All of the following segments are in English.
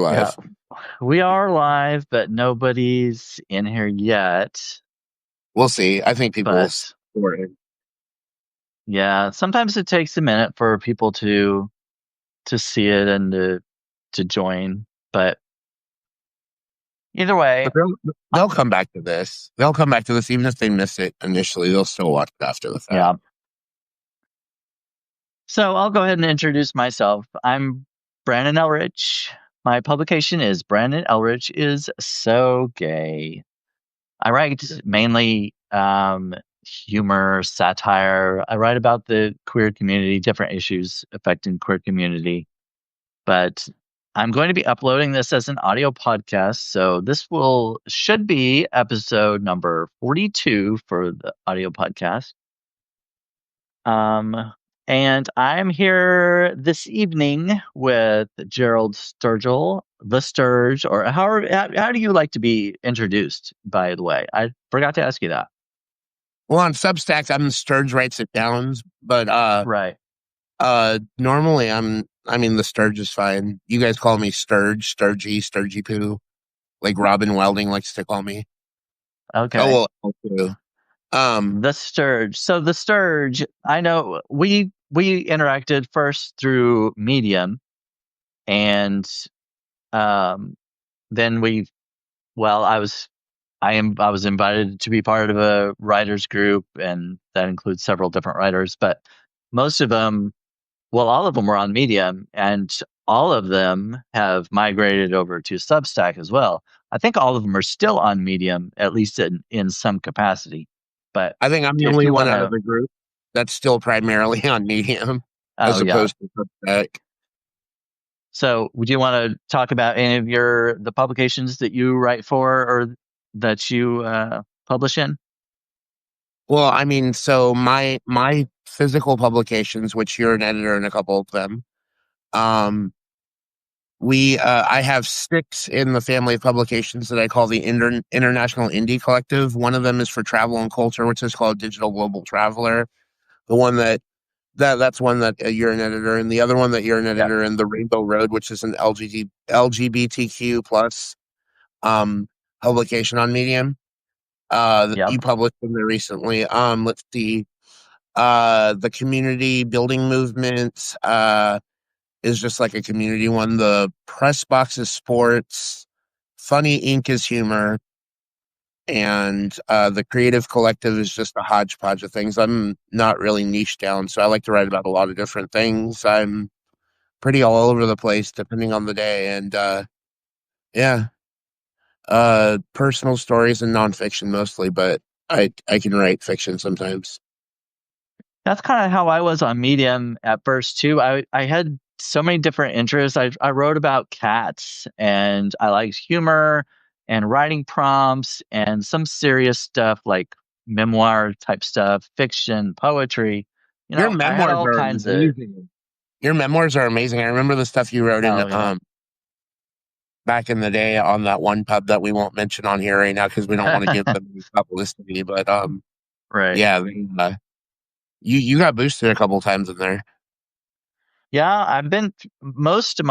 we're Yeah, live. we are live, but nobody's in here yet. We'll see. I think people will But support it. yeah, sometimes it takes a minute for people to see it and to join. But either way, But they'll come back to this. They'll come back to this even if they miss it initially. They'll still watch it after the fact. yeah. So I'll go ahead and introduce myself. I'm Brandon Ellrich. My publication is Brandon Ellrich is So Gay. I write mainly humor, satire. I write about the queer community, different issues affecting queer community. But I'm going to be uploading this as an audio podcast, so this will should be episode number 42 for the audio podcast. Um, and I'm here this evening with Gerald Sturgill, the Sturge, or how do you like to be introduced, by the way? I forgot to ask you that. Well, on Substack, I'm Sturge writes it down, but Right. normally I mean the Sturge is fine. You guys call me Sturge, Sturgy Poo, like Robin Welding likes to call me. Okay. Oh well, too. The Sturge. So the Sturge, I know we interacted first through Medium, and um, then I was invited to be part of a writers group, and that includes several different writers, but most of them, well, all of them were on Medium, and all of them have migrated over to Substack as well. I think all of them are still on Medium, at least in some capacity. But I think I'm the if only you one want out of to, the group that's still primarily on Medium oh as yeah. opposed to Substack. So, would you want to talk about any of the publications that you write for or that you publish in? Well, I mean, so my physical publications, which you're an editor in a couple of them, um, we I have six in the family of publications that I call the International Indie Collective. One of them is for travel and culture, which is called Digital Global Traveler. The one that's one that you're an editor in. The other one that you're an Yep. editor in, the Rainbow Road, which is an LGBTQ plus um publication on Medium. You Yep. published in there recently. Let's see. The community building movement is just like a community one. The press box is sports. Funny Ink is humor. And the creative collective is just a hodgepodge of things. I'm not really niche down, so I like to write about a lot of different things. I'm pretty all over the place depending on the day. And yeah, personal stories and nonfiction mostly, but I can write fiction sometimes. That's kind of how I was on Medium at first too. I had so many different interests. I wrote about cats, and I liked humor and writing prompts and some serious stuff like memoir type stuff, fiction, poetry. Your I had memoirs all are kinds of. amazing. Your memoirs are amazing. I remember the stuff you wrote in Oh yeah. back in the day on that one pub that we won't mention on here right now because we don't want to give them publicity. But Right. yeah, you got boosted a couple times in there. Yeah, I've been most of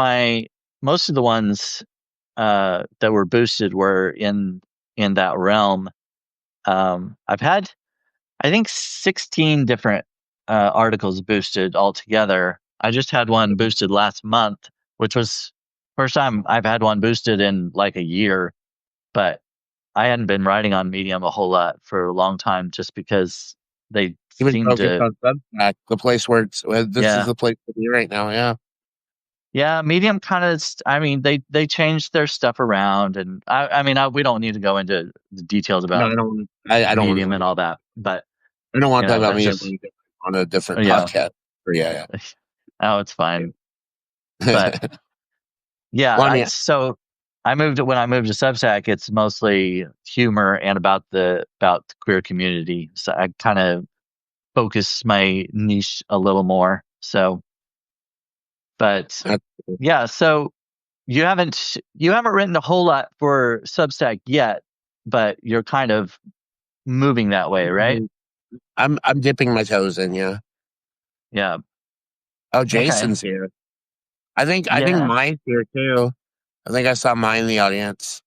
the ones that were boosted were in that realm. I've had I think 16 different articles boosted altogether. I just had one boosted last month, which was first time I've had one boosted in like a year, but I hadn't been writing on Medium a whole lot for a long time just because they You've been seem focused to, on Substack, the place where this is yeah. the place to be right now. Yeah, Yeah, Medium kind of, I mean, they changed their stuff around, and we don't need to go into the details no, about I don't Medium want and to. all that, but I don't want to talk about that's me just, on a different yeah, podcast. Or, yeah, oh, it's fine. But yeah. yeah, Well, I mean, when I moved to Substack, it's mostly humor and about the queer community. So I kind of focus my niche a little more. So, but that's, yeah, so you haven't written a whole lot for Substack yet, but you're kind of moving that way, right? I'm dipping my toes in. Yeah. Yeah. Oh, Okay. Jason's here. I think Yeah. Mike's here too. I think I saw mine in the audience.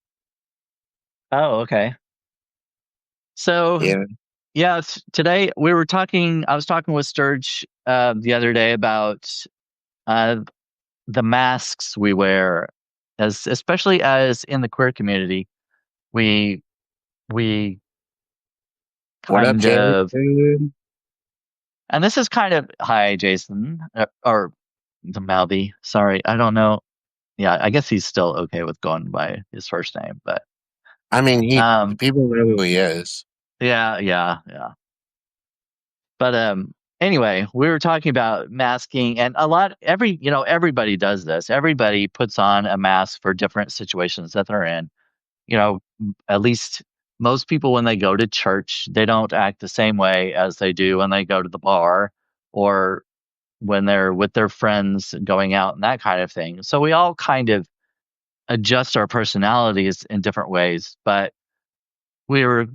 Oh, okay. So Yeah. yeah, today we were talking. I was talking with Sturge the other day about uh, the masks we wear, as especially as in the queer community, we we What up, kind of, Jason? and this is kind of hi Jason or the Mouthy. Sorry, I don't know. Yeah, I guess he's still okay with going by his first name, but I mean, um, people know who he is. yeah. But anyway, we were talking about masking, and a lot everybody does this. Everybody puts on a mask for different situations that they're in. At least most people when they go to church, they don't act the same way as they do when they go to the bar or when they're with their friends going out and that kind of thing. So we all kind of adjust our personalities in different ways, but we were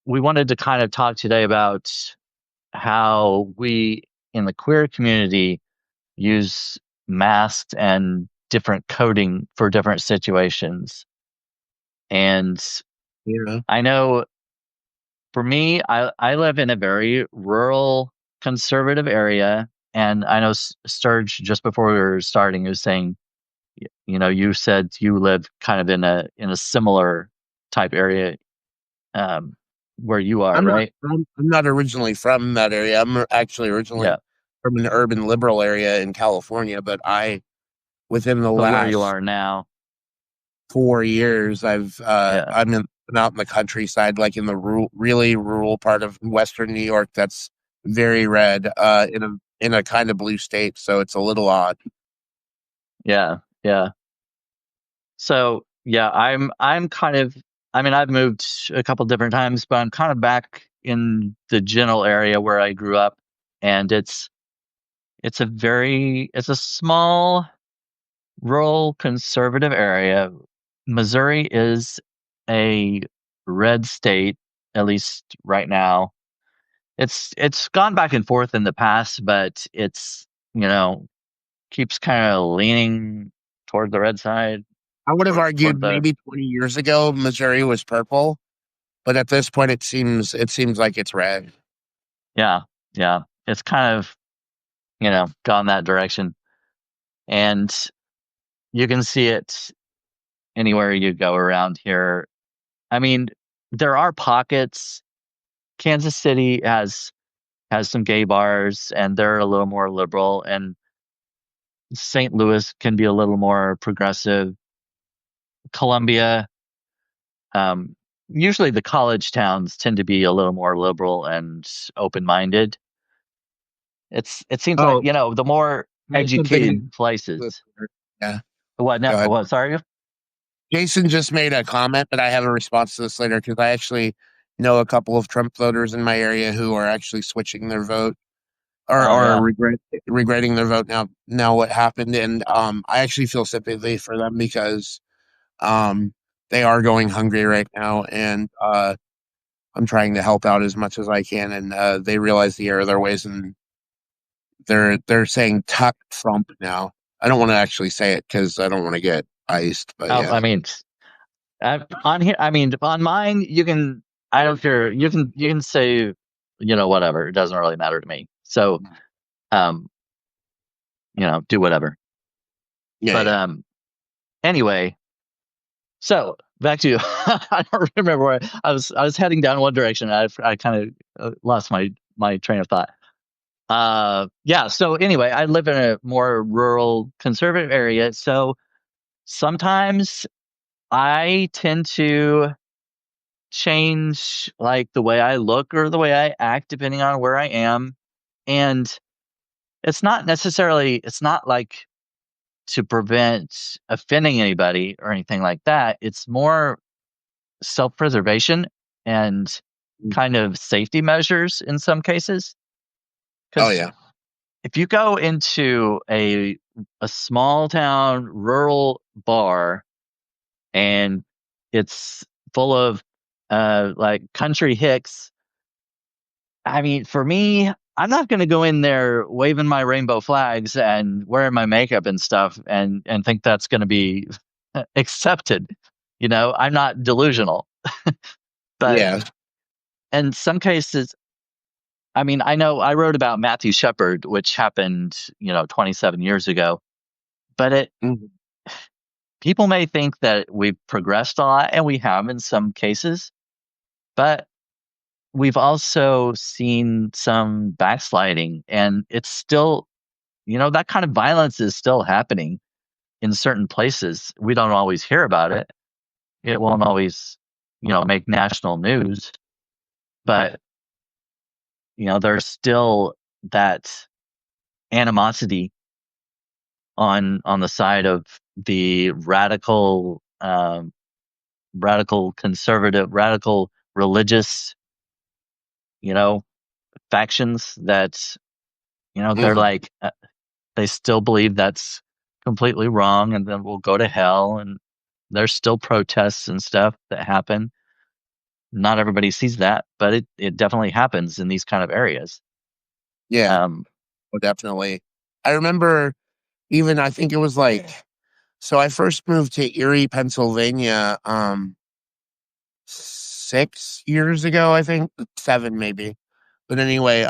we wanted to kind of talk today about how we in the queer community use masks and different coding for different situations. And Yeah. I know for me, I live in a very rural, conservative area. And I know Sturge, just before we were starting, was saying, you said you live kind of in a similar type area um, where you are, right? I'm not originally from that area. I'm actually Yeah. originally from an urban liberal area in California, but within the But where you last are now, 4 years, yeah, been out in the countryside, like in the really rural part of Western New York. That's very red, in a kind of blue state. So it's a little odd. yeah. So yeah, I'm kind of I mean I've moved a couple different times, but I'm kind of back in the general area where I grew up, and it's a small rural conservative area. Missouri is a red state, at least right now. It's gone back and forth in the past, but it's you know keeps kind of leaning toward the red side, I would have toward argued the maybe 20 years ago Missouri was purple, but at this point it seems like it's red. yeah, yeah. It's kind of, gone that direction. And you can see it anywhere you go around here. I mean, there are pockets. Kansas City has some gay bars and they're a little more liberal, and St. Louis can be a little more progressive. Columbia, um, usually the college towns tend to be a little more liberal and open-minded. It seems like, Oh, the more I have something educated to- places. yeah, What go no, ahead. what, sorry? Jason just made a comment, but I have a response to this later because I actually know a couple of Trump voters in my area who are actually switching their vote Oh or yeah. regretting their vote now what happened, and I actually feel sympathy for them because um they are going hungry right now, and I'm trying to help out as much as I can, and they realize the error of their ways, and they're saying "tuck Trump" now. I don't want to actually say it because I don't want to get iced, but Oh, yeah. I mean, on here, I mean, on mine, you can. I don't care. You can say, whatever. It doesn't really matter to me. So, um, do whatever. Yeah, But yeah. anyway, so back to you. I don't remember where I was heading down one direction. I kind of lost my train of thought. Yeah. So anyway, I live in a more rural, conservative area. So sometimes I tend to change like the way I look or the way I act depending on where I am. And it's not like to prevent offending anybody or anything like that. It's more self-preservation and kind of safety measures in some cases. Oh Because yeah. if you go into a small town rural bar and it's full of like country hicks, I mean, for me, I'm not going to go in there waving my rainbow flags and wearing my makeup and stuff and think that's going to be accepted. I'm not delusional, but Yeah. in some cases, I mean, I know I wrote about Matthew Shepard, which happened, 27 years ago, but Mhm. people may think that we've progressed a lot, and we have in some cases, but we've also seen some backsliding, and it's still, that kind of violence is still happening in certain places. We don't always hear about it. It won't always, make national news, but there's still that animosity on the side of the radical conservative, radical religious, you know, factions that they're Mhm. like they still believe that's completely wrong, and then we'll go to hell. And there's still protests and stuff that happen. Not everybody sees that, but it definitely happens in these kind of areas. Yeah, Um, oh, definitely. I remember even I think it was like so I first moved to Erie, Pennsylvania, 6 years ago, I think, 7 maybe. But anyway,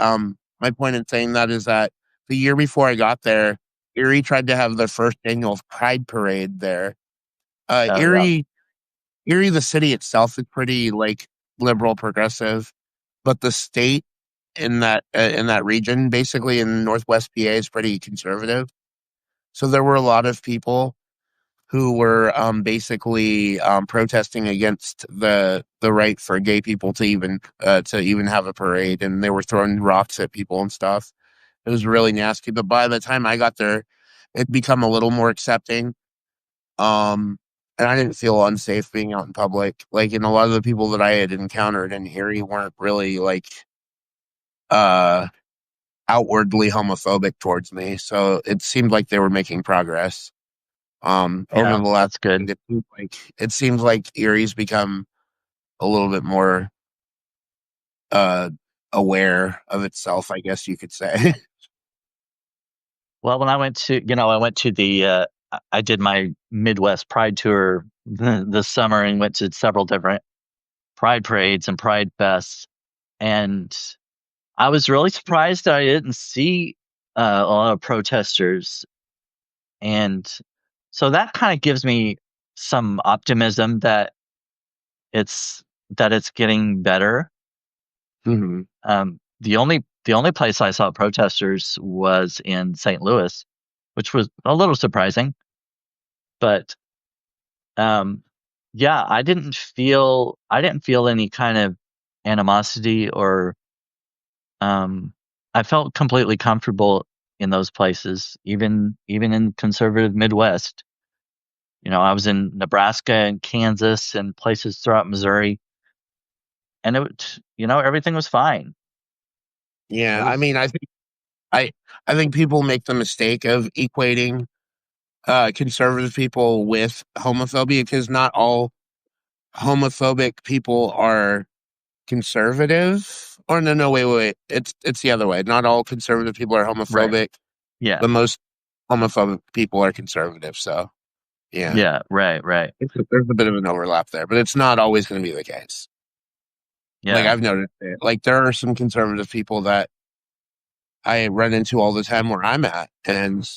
my point in saying that is that the year before I got there, Erie tried to have their first annual Pride Parade there. Uh, oh yeah, Erie Erie, the city itself is pretty, like, liberal progressive, but the state in that region, basically in Northwest PA, is pretty conservative. So there were a lot of people who were, basically, protesting against the right for gay people to even have a parade, and they were throwing rocks at people and stuff. It was really nasty, but by the time I got there, it'd become a little more accepting. And I didn't feel unsafe being out in public. Like, and a lot of the people that I had encountered in Erie weren't really like uh outwardly homophobic towards me. So it seemed like they were making progress. Over yeah, the last that's good. it seems like Erie's become a little bit more uh aware of itself, I guess you could say. Well, when I went to I did my Midwest Pride tour this summer and went to several different Pride parades and Pride fests, and I was really surprised that I didn't see a lot of protesters. And so that kind of gives me some optimism that it's it's getting better. Hmm. The only place I saw protesters was in St. Louis, which was a little surprising. But um, yeah, I didn't feel any kind of animosity, or I felt completely comfortable in those places, even in conservative Midwest. I was in Nebraska and Kansas and places throughout Missouri, and everything was fine. It Yeah, I was mean, I I think people make the mistake of equating conservative people with homophobia because not all homophobic people are conservative. Or no, no, wait. It's the other way. Not all conservative people are right. homophobic, Yeah. but most homophobic people are conservative. So yeah, Yeah. Right. Right. there's a bit of an overlap there, but it's not always going to be the case. Like Yeah. I've noticed it. Like there are some conservative people that I run into all the time where I'm at, and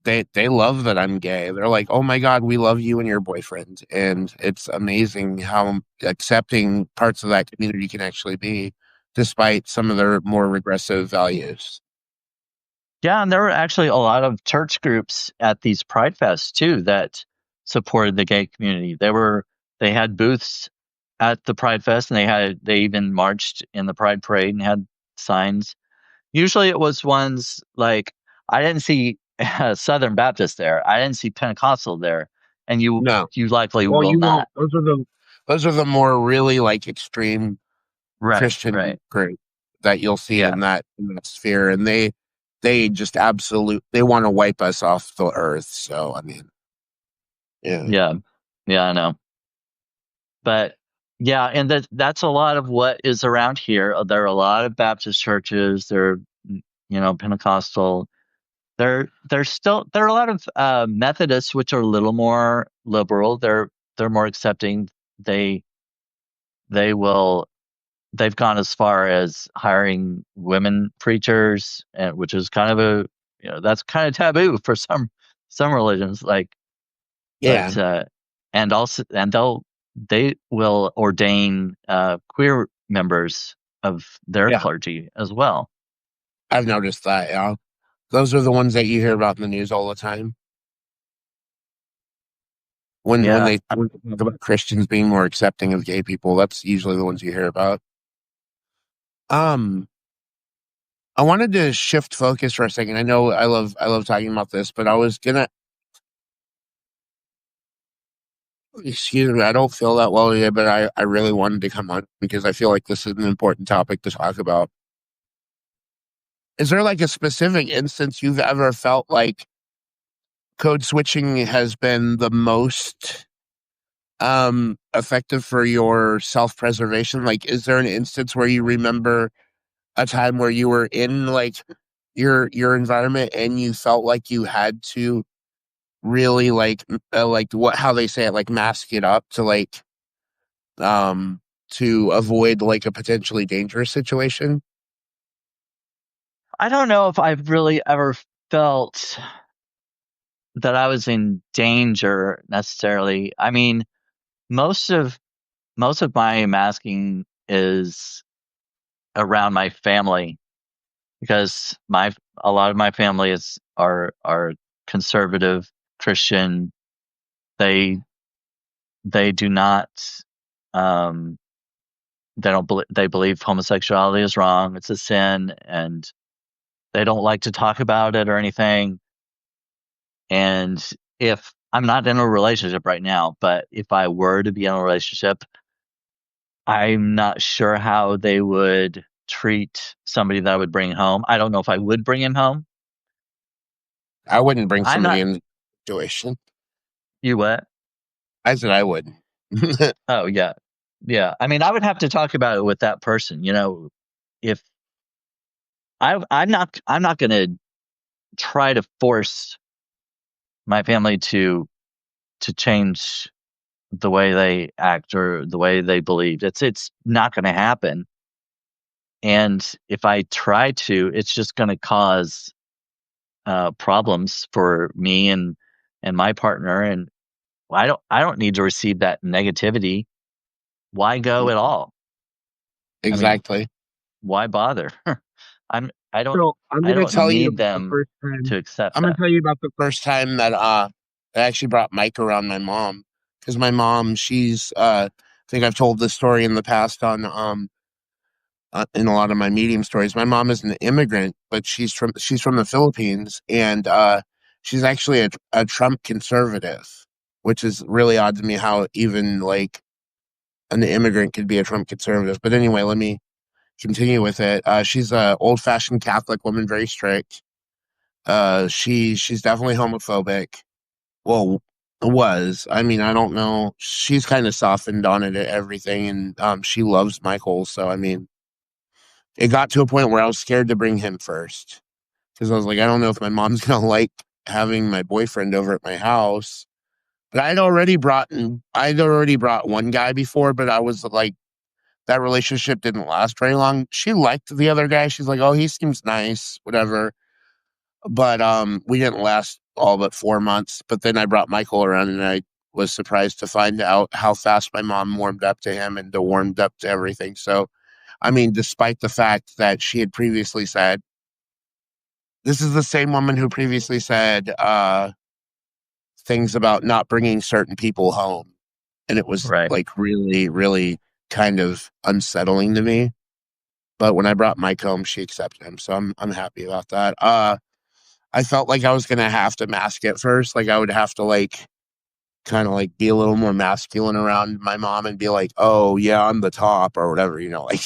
they love that I'm gay. They're like, "Oh my God, we love you and your boyfriend." And it's amazing how accepting parts of that community can actually be, despite some of their more regressive values. Yeah. And there were actually a lot of church groups at these Pride Fests too that supported the gay community. They had booths at the Pride Fest, and they even marched in the Pride Parade and had signs. Usually it was ones like, I didn't see Southern Baptist there. I didn't see Pentecostal there. And No. you likely Well, will you not. won't. Those are the more really like extreme Right, Christian right. group that you'll see Yeah, in that sphere, and they just they want to wipe us off the earth. So I mean, yeah. yeah. Yeah, I know. But yeah, and that's a lot of what is around here. There are a lot of Baptist churches, there are, Pentecostal. there are a lot of Methodists which are a little more liberal. They're more accepting. They they will they've gone as far as hiring women preachers, and which is kind of a that's kind of taboo for some religions. Like, Yeah, but and also they will ordain queer members of their yeah, clergy as well. I've noticed that. Yeah, those are the ones that you hear about in the news all the time. When Yeah, they talk about Christians being more accepting of gay people, that's usually the ones you hear about. Um, I wanted to shift focus for a second. I know I love talking about this, but I was gonna excuse me, I don't feel that well today, but I really wanted to come on because I feel like this is an important topic to talk about. Is there like a specific instance you've ever felt like code switching has been the most effective for your self-preservation? Like, is there an instance where you remember a time where you were in like your environment and you felt like you had to really like what how they say it, like mask it up um to avoid like a potentially dangerous situation? I don't know if I've really ever felt that I was in danger necessarily. I mean, most of most of my masking is around my family because my a lot of my family is are conservative Christian. They they do not um they believe homosexuality is wrong, it's a sin, and they don't like to talk about it or anything. And if I'm not in a relationship right now, but if I were to be in a relationship, I'm not sure how they would treat somebody that I would bring home. I don't know if I would bring him home. I wouldn't bring I'm somebody not. in the situation. You what? I said I would. Oh yeah, yeah. I mean, I would have to talk about it with that person. If I'm not going to try to force my family to change the way they act or the way they believe. It's not going to happen. And if I try to, it's just going to cause problems for me and my partner. And I don't need to receive that negativity. Why go at all? I mean, Exactly. why bother? I don't So I'm I gonna don't tell you need about the them first time. to accept I'm gonna that. tell you about the first time that I actually brought Mike around my mom because my mom she's I think I've told this story in the past on in a lot of my medium stories. My mom is an immigrant, but she's from the Philippines, and she's actually a Trump conservative, which is really odd to me how even like an immigrant could be a Trump conservative. But anyway, let me continue with it. She's a old fashioned Catholic woman, very strict. She's definitely homophobic. Well, was. I mean, I don't know. She's kind of softened on it everything, and she loves Michael. So I mean, it got to a point where I was scared to bring him first because I was like, I don't know if my mom's gonna like having my boyfriend over at my house. But I'd already brought one guy before, but I was like, that relationship didn't last very long. She liked the other guy. She's like, oh, he seems nice, whatever. But we didn't last all but 4 months. But then I brought Michael around, and I was surprised to find out how fast my mom warmed up to him and warmed up to everything. So, I mean, despite the fact that she had previously said, this is the same woman who previously said things about not bringing certain people home. And it was Right. like really, really kind of unsettling to me. But when I brought Mike home, she accepted him. So I'm happy about that. I felt like I was gonna have to mask it first. Like I would have to like kind of like be a little more masculine around my mom and be like, "Oh yeah, I'm the top" or whatever, like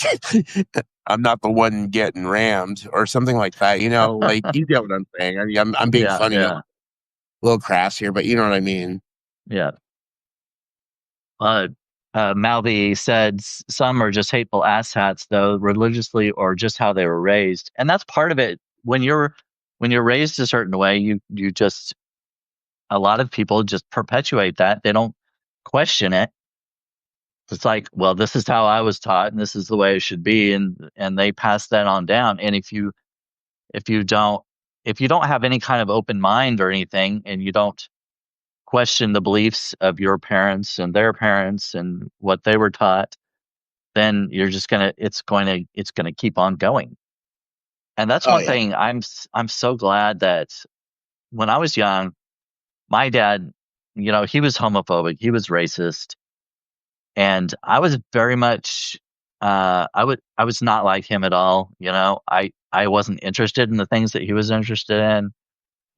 I'm not the one getting rammed or something like that. Like you get what I'm saying. I mean, I'm being Yeah, funny, a yeah, little crass here, but you know what I mean. yeah. Uh, Malvi said some are just hateful asshats, though, religiously or just how they were raised, and that's part of it. When you're when you're raised a certain way, you just a lot of people just perpetuate that. They don't question it. It's like, well, this is how I was taught, and this is the way it should be, and they pass that on down. And if you don't if you don't have any kind of open mind or anything, and you don't question the beliefs of your parents and their parents and what they were taught, then you're just gonna it's gonna keep on going. And that's Oh one yeah. thing I'm so glad that when I was young, my dad, he was homophobic, he was racist, and I was very much I was not like him at all. I wasn't interested in the things that he was interested in.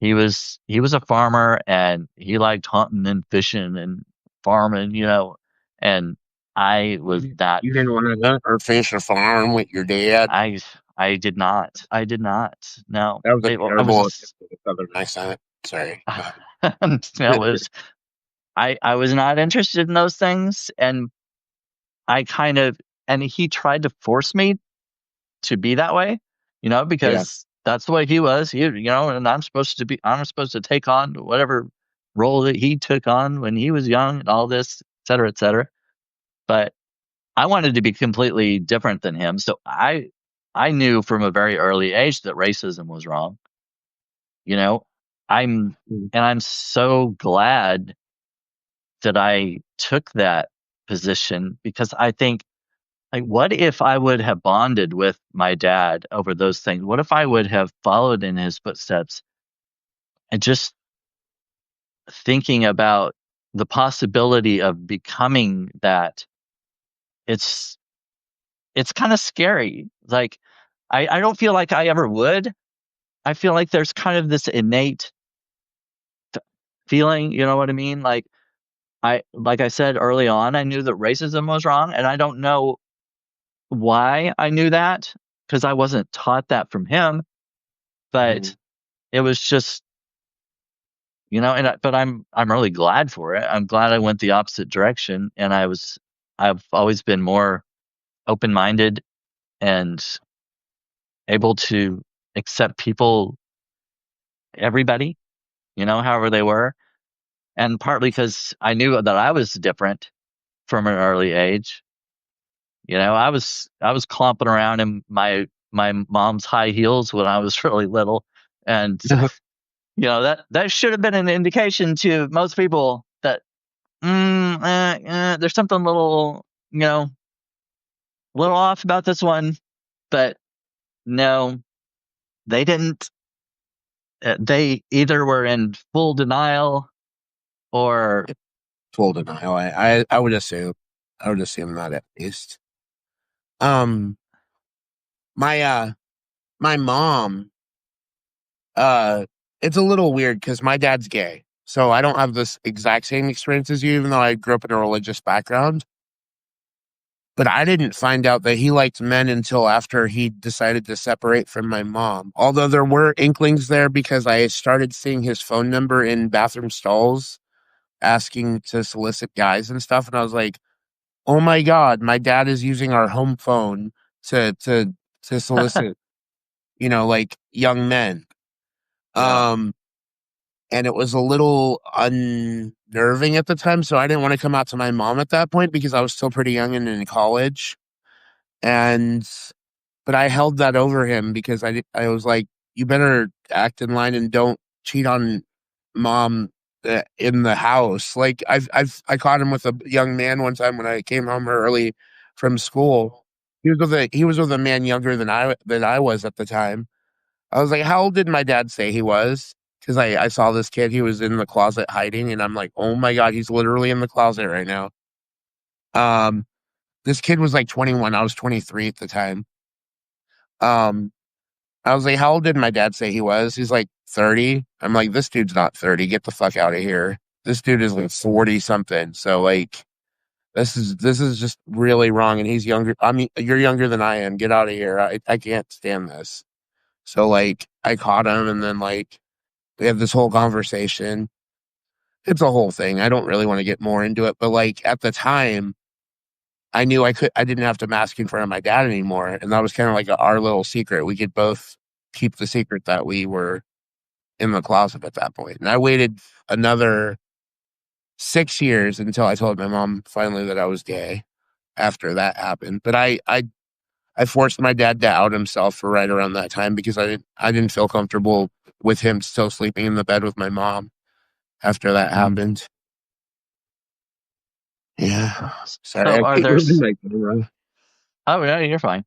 He was a farmer, and he liked hunting and fishing and farming, and I was not. You didn't want to hunt or fish a farm with your dad? I did not. I did not. No, That was a I was terrible attempt just. at a southern accent. Sorry. That was I was not interested in those things, and I kind of and he tried to force me to be that way, Yeah. because that's the way he was. And I'm supposed to take on whatever role that he took on when he was young and all this, et cetera, et cetera. But I wanted to be completely different than him. So I knew from a very early age that racism was wrong. You know, I'm Mm. and I'm so glad that I took that position, because I think, like, what if I would have bonded with my dad over those things? What if I would have followed in his footsteps, and just thinking about the possibility of becoming that? It's it's kind of scary. Like, I don't feel like I ever would. I feel like there's kind of this innate feeling, you know what I mean? Like I said early on, I knew that racism was wrong, and I don't know why I knew that, because I wasn't taught that from him. But Mhm. it was just, but I'm really glad for it. I'm glad I went the opposite direction, and I've always been more open minded and able to accept people, everybody, however they were. And partly because I knew that I was different from an early age. I was clomping around in my mom's high heels when I was really little, and that should have been an indication to most people that, there's something little off about this one. But no, they didn't. They either were in full denial, or Full denial. I would assume. I would assume that at least. Um, my my mom, uh, it's a little weird because my dad's gay, so I don't have this exact same experience as you, even though I grew up in a religious background. But I didn't find out that he liked men until after he decided to separate from my mom. Although there were inklings there because I started seeing his phone number in bathroom stalls asking to solicit guys and stuff. And I was like, oh my God, my dad is using our home phone to to to solicit, like young men. yeah, Um, and it was a little unnerving at the time. So I didn't want to come out to my mom at that point because I was still pretty young and in college. And but I held that over him because I was like, you better act in line and don't cheat on mom in the house. Like I caught him with a young man one time when I came home early from school. He was with a man younger than I was at the time. I was like, how old did my dad say he was? Because I saw this kid, he was in the closet hiding, and I'm like, oh my God, he's literally in the closet right now. Um, this kid was like 21. I was 23 at the time. Um, I was like, how old did my dad say he was? He's like 30. I'm like, this dude's not 30. Get the fuck out of here. This dude is like 40 something. So like this is just really wrong. And he's younger. I mean, you're younger than I am. Get out of here. I can't stand this. So like I caught him and then like we had this whole conversation. It's a whole thing. I don't really want to get more into it, but like at the time I knew I didn't have to mask in front of my dad anymore. And that was kind of like our little secret. We could both keep the secret that we were in the closet at that point. And I waited another 6 years until I told my mom finally that I was gay after that happened. But I forced my dad to out himself for right around that time because I didn't feel comfortable with him still sleeping in the bed with my mom after that Mm. happened. Yeah. Sorry, So I are keep there? moving my camera. Oh no, you're fine.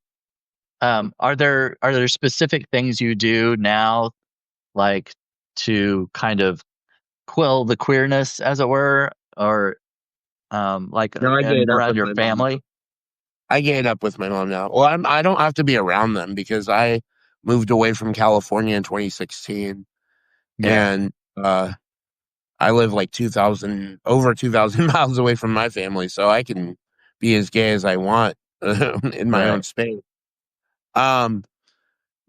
Are there specific things you do now, like to kind of quill the queerness, as it were, or like No, I get and it up around with your my mom now. family? I get it up with my mom now. Well, I don't have to be around them because I moved away from California in 2016, Yeah, and I live like 2,000 miles away from my family, so I can be as gay as I want in my own right. space. Um,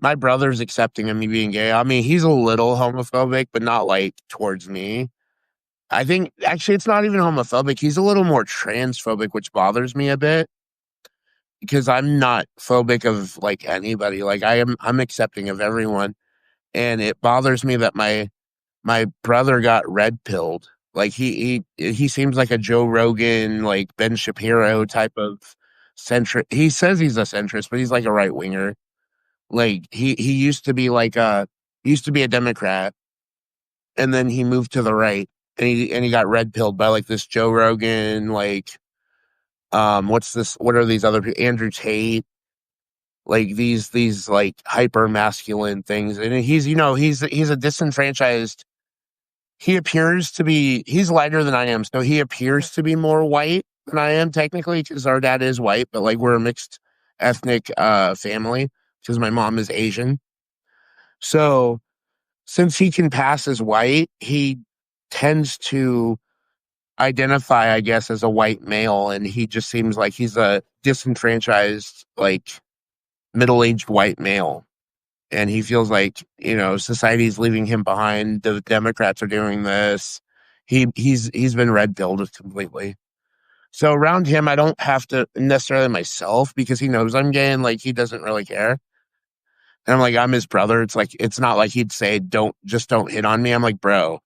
my brother's accepting of me being gay. I mean, he's a little homophobic, but not like towards me. I think actually it's not even homophobic. He's a little more transphobic, which bothers me a bit because I'm not phobic of like anybody. Like I'm accepting of everyone. And it bothers me that my brother got red pilled. Like he seems like a Joe Rogan, like Ben Shapiro type of centrist. He says he's a centrist, but he's like a right winger. Like he used to be like he used to be a Democrat, and then he moved to the right, and he got red pilled by like this Joe Rogan, like what's this? What are these other people? Andrew Tate, like these like hyper masculine things, and he's a disenfranchised. He appears to be he's lighter than I am, so he appears to be more white than I am technically because our dad is white, but like we're a mixed ethnic family because my mom is Asian. So since he can pass as white, he tends to identify, I guess, as a white male, and he just seems like he's a disenfranchised, like middle-aged white male. And he feels like, society's leaving him behind. The Democrats are doing this. He's been red pilled completely. So around him, I don't have to necessarily myself because he knows I'm gay and like he doesn't really care. And I'm like, I'm his brother. It's like it's not like he'd say, don't hit on me. I'm like, bro,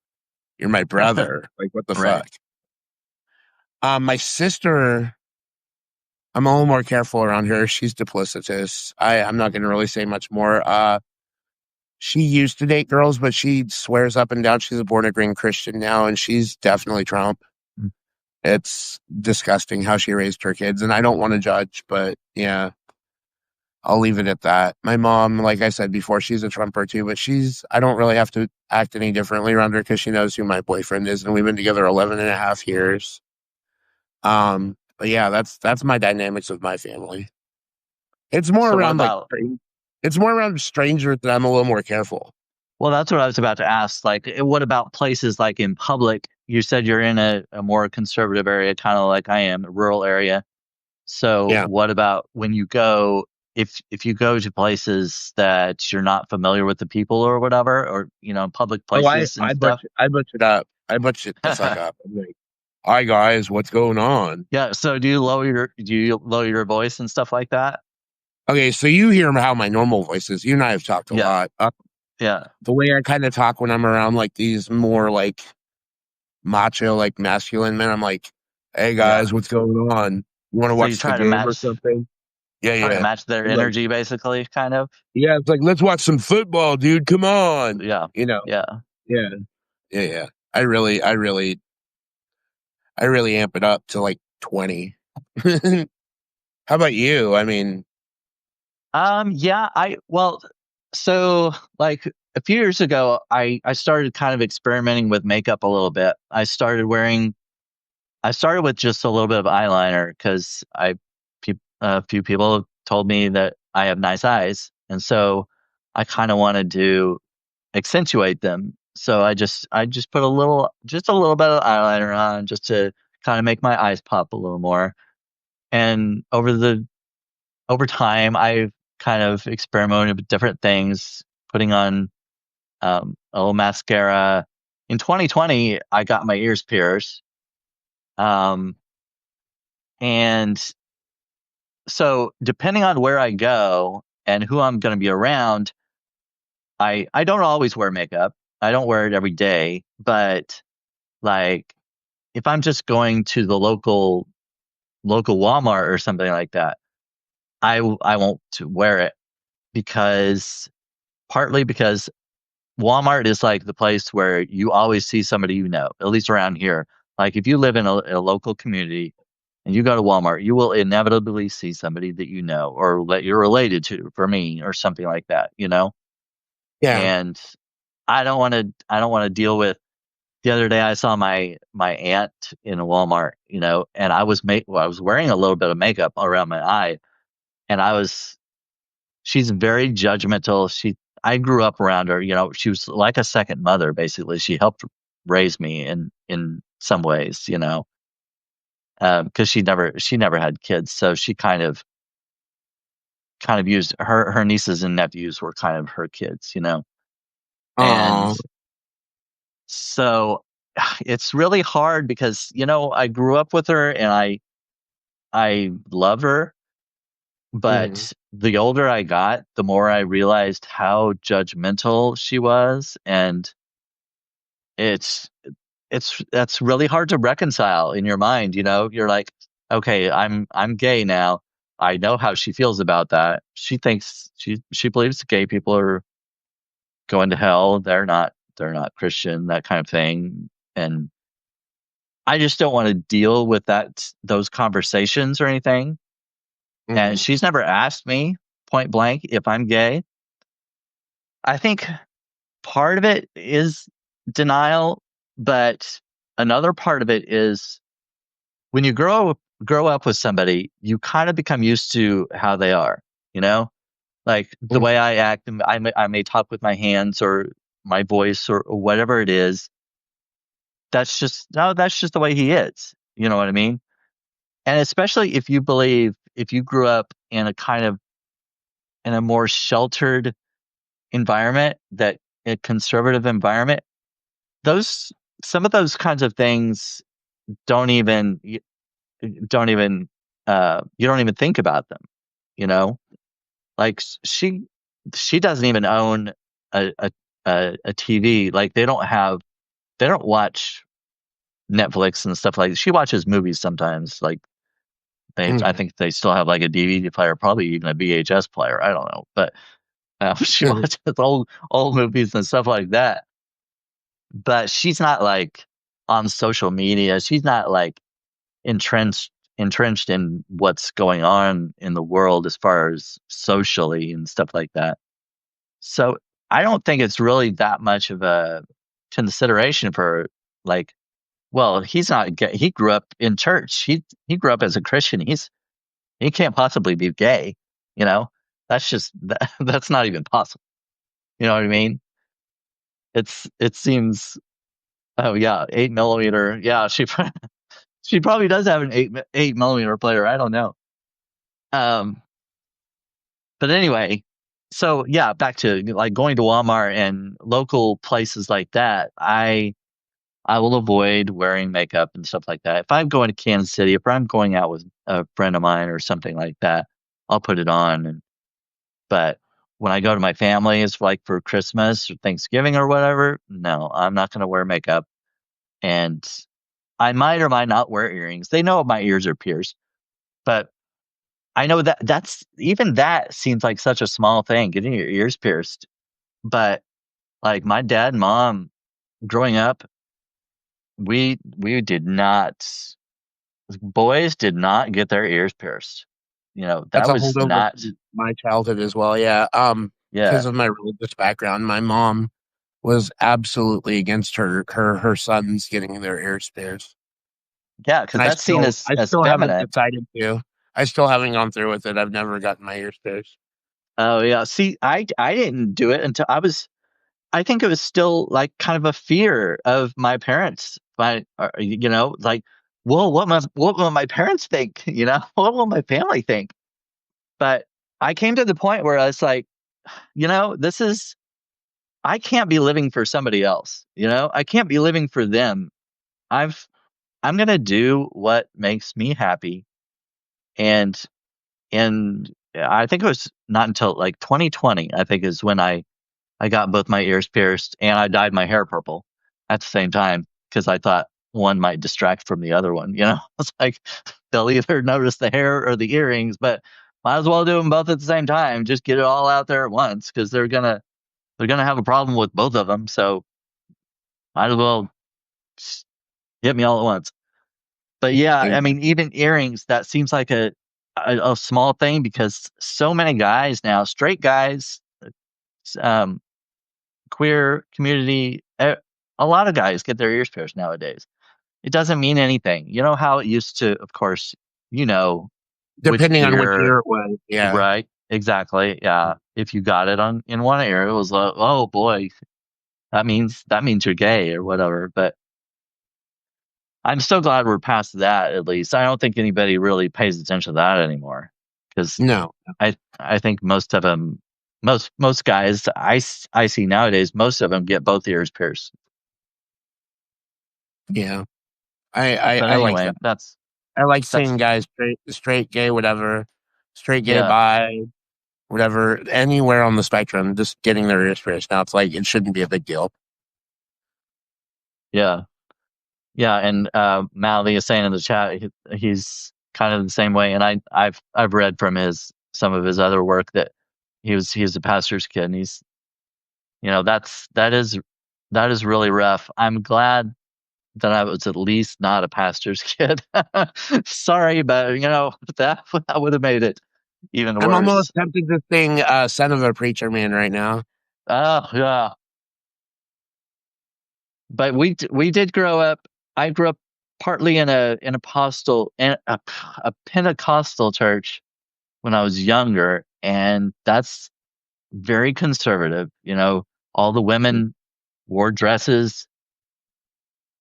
you're my brother. Like, what the Right. fuck? My sister, I'm a little more careful around her. She's duplicitous. I'm not gonna really say much more. She used to date girls, but she swears up and down she's a born again Christian now, and she's definitely Trump. Mm. It's disgusting how she raised her kids, and I don't want to judge, but yeah, I'll leave it at that. My mom, like I said before, she's a Trumper too, but I don't really have to act any differently around her because she knows who my boyfriend is, and we've been together 11 and a half years. But yeah, that's my dynamics with my family. It's more So what around about? it's more around strangers that I'm a little more careful. Well, that's what I was about to ask. Like, what about places like in public? You said you're in a more conservative area, kind of like I am, a rural area. So Yeah. what about when you go, if you go to places that you're not familiar with the people or whatever, or public Oh, places and stuff? I butch it up. I butch it the fuck up. I'm like, hi guys, what's going on? Yeah. So do you lower your voice and stuff like that? Okay, so you hear how my normal voice is. You and I have talked a Yeah. lot. Yeah. The way I kind of talk when I'm around like these more like macho, like masculine men, I'm like, hey Yeah. guys, what's going on? You want to So you watch the try to game or match something? Yeah, try to yeah. match their I'm like, energy, basically, kind of. yeah, it's like let's watch some football, dude. Come on. Yeah. You know, Yeah. yeah, yeah, yeah. I really amp it up to like 20. How about you? I mean, Yeah, so like a few years ago, I started kind of experimenting with makeup a little bit. I started with just a little bit of eyeliner because a few people told me that I have nice eyes, and so I kind of wanted to accentuate them. So I just put just a little bit of eyeliner on just to kind of make my eyes pop a little more. And over time, I've kind of experimented with different things, putting on a little mascara. In 2020, I got my ears pierced. Um, and so, depending on where I go and who I'm going to be around, I don't always wear makeup. I don't wear it every day, but like if I'm just going to the local Walmart or something like that, I won't wear it because partly because Walmart is like the place where you always see somebody you know, at least around here. Like if you live in a local community and you go to Walmart, you will inevitably see somebody that you know or that you're related to, for me, or something like that, you know? Yeah. And I don't want to deal with the other day I saw my aunt in a Walmart, you know, and I was wearing a little bit of makeup around my eye, and she's very judgmental. I grew up around her, you know, she was like a second mother basically. She helped raise me in some ways, you know, because she never had kids, so she kind of used her nieces and nephews were kind of her kids, you know, and Oh. so it's really hard because you know I grew up with her and I love her, Mhm. but the older I got, the more I realized how judgmental she was, and it's that's really hard to reconcile in your mind, you know? You're like, "Okay, I'm gay now. I know how she feels about that. She thinks she believes gay people are going to hell. They're not Christian, that kind of thing." And I just don't wanna deal with those conversations or anything. And Mhm. she's never asked me point blank if I'm gay. I think part of it is denial, but another part of it is when you grow up with somebody, you kind of become used to how they are, you know? Like the way Mhm. I act, and I may talk with my hands or my voice or whatever it is. That's just the way he is. You know what I mean? And especially if you grew up in a more sheltered environment, that a conservative environment, those some of those kinds of things don't even y- don't even you don't even think about them, you know? Like she doesn't even own a a TV. Like they don't watch Netflix and stuff like that. She watches movies sometimes. Like I Mhm. think they still have like a DVD player, probably even a VHS player. I don't know, but she Mhm. watches old movies and stuff like that. But she's not like on social media. She's not like entrenched in what's going on in the world as far as socially and stuff like that. So I don't think it's really that much of a consideration for like, well, he's not gay. He grew up in church. He grew up as a Christian. He can't possibly be gay. You know, that's not even possible. You know what I mean? It seems. Oh yeah, 8 millimeter. Yeah, she probably does have an 8 millimeter player. I don't know. Um, but anyway, so yeah, back to like going to Walmart and local places like that. I will avoid wearing makeup and stuff like that. If I'm going to Kansas City, if I'm going out with a friend of mine or something like that, I'll put it on. But when I go to my family's, like for Christmas or Thanksgiving or whatever, no, I'm not going to wear makeup. And I might or might not wear earrings. They know my ears are pierced, but I know that seems like such a small thing, getting your ears pierced. But like my dad and mom growing up, we did not boys did not get their ears pierced. You know, That's that a was holdover not from my childhood as well, yeah, because yeah. of my religious background, my mom was absolutely against her sons getting their ears pierced, Yeah, and because that's seen I as still haven't feminine. decided to. I still haven't gone through with it. I've never gotten my ears pierced. Oh yeah. See, I didn't do it until I think it was still like kind of a fear of my parents. You know, like, well, what will my parents think? You know, what will my family think? But I came to the point where I was like, you know, I can't be living for somebody else. You know, I can't be living for them. I've, I'm going to do what makes me happy. And, and I think it was not until like 2020, I think is when I got both my ears pierced and I dyed my hair purple at the same time because I thought one might distract from the other one. It's like they'll either notice the hair or the earrings, but might as well do them both at the same time. Just get it all out there at once because they're gonna have a problem with both of them. So might as well hit me all at once. But yeah, I mean, even earrings, that seems like a small thing because so many guys now, straight guys, um, queer community, a lot of guys get their ears pierced nowadays. It doesn't mean anything. You know how it used to, of course, you know, which Depending on which ear, year it was. Yeah. right? Exactly. Yeah. If you got it on in one ear, it was like, oh boy, that means you're gay or whatever. But I'm so glad we're past that at least. I don't think anybody really pays attention to that anymore because No. I think most of them, most guys I see nowadays, most of them get both ears pierced. Yeah. I But I like anyway, that. I like seeing that's guys straight, gay, whatever, straight, gay, yeah, bi, whatever, anywhere on the spectrum, just getting their ears pierced. Now it's like it shouldn't be a big deal. yeah, yeah. And Mally is saying in the chat he's kind of the same way. And I've read from his some of his other work that he's a pastor's kid, and he's that is really rough. I'm glad that I was at least not a pastor's kid. Sorry, but that would have made it even I'm almost worse. tempted to sing "Son of a Preacher Man" right now. Oh yeah, but we did grow up. I grew up partly in an apostle and a Pentecostal church when I was younger, and that's very conservative. All the women wore dresses.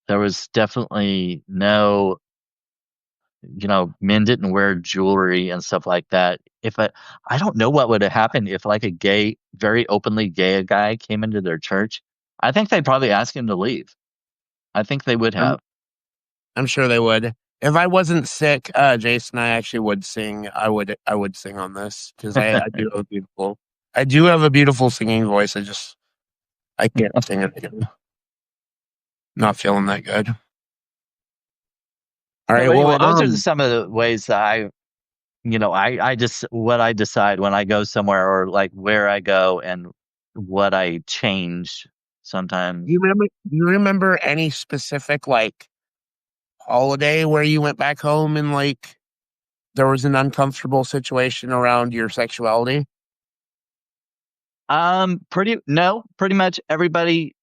There was definitely no, men didn't wear jewelry and stuff like that. If I don't know what would have happened if like a gay, very openly gay guy came into their church. I think they'd probably ask him to leave. I think they would I'm have. I'm sure they would. If I wasn't sick, Jason, I actually would sing. I would sing on this because I do have a beautiful singing voice. I can't sing it again. Not feeling that good. All Yeah, right. but anyway, Well, those are some of the ways that I just what I decide when I go somewhere or like where I go and what I change sometimes. do you remember any specific like holiday where you went back home and like there was an uncomfortable situation around your sexuality? Pretty much everybody,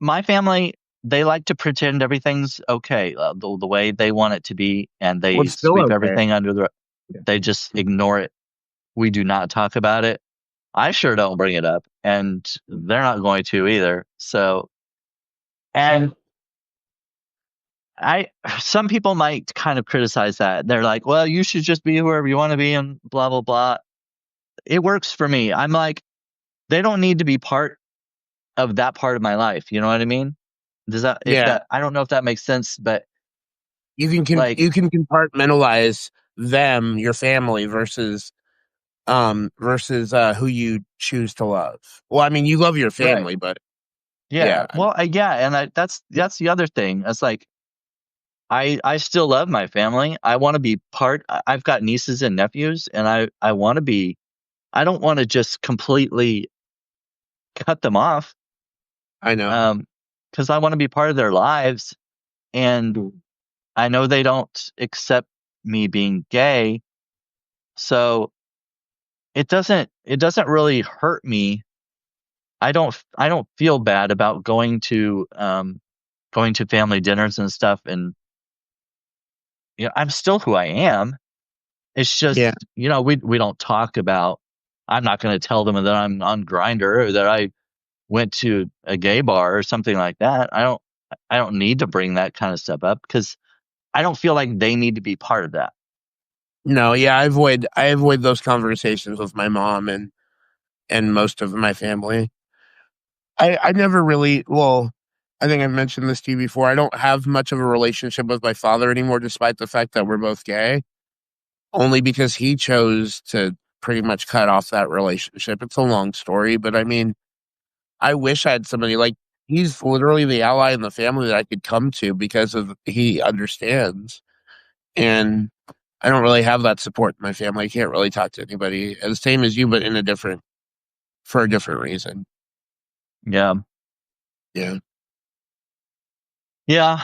my family, they like to pretend everything's okay, the way they want it to be, and Well, they it's still sweep okay. everything under they just ignore it. We do not talk about it. I sure don't bring it up, and they're not going to either. So, and some people might kind of criticize that. They're like, well, you should just be whoever you want to be and blah, blah, blah. It works for me. I'm like, they don't need to be part of that part of my life. You know what I mean? Yeah, I don't know if that makes sense, but like, you can compartmentalize them, your family, versus who you choose to love. Well, I mean, you love your right. family, but Yeah. yeah, Well, yeah. And that's the other thing. It's like, I still love my family. I want to be I've got nieces and nephews and I want to be, I don't want to just completely cut them off. I know. Um, cause I want to be part of their lives. And I know they don't accept me being gay. So it doesn't really hurt me. I don't feel bad about going to family dinners and stuff. And I'm still who I am. It's Yeah, just, we don't talk about, I'm not going to tell them that I'm on Grinder or that I went to a gay bar or something like that. I don't need to bring that kind of stuff up because I don't feel like they need to be part of that. no, yeah, I avoid those conversations with my mom and most of my family. I never really, well, I think I've mentioned this to you before. I don't have much of a relationship with my father anymore, despite the fact that we're both gay. Only because he chose to pretty much cut off that relationship. It's a long story, but I mean, I wish I had somebody like he's literally the ally in the family that I could come to because of he understands. And I don't really have that support in my family. I can't really talk to anybody. The same as you, but in a different for a different reason. Yeah. Yeah. Yeah.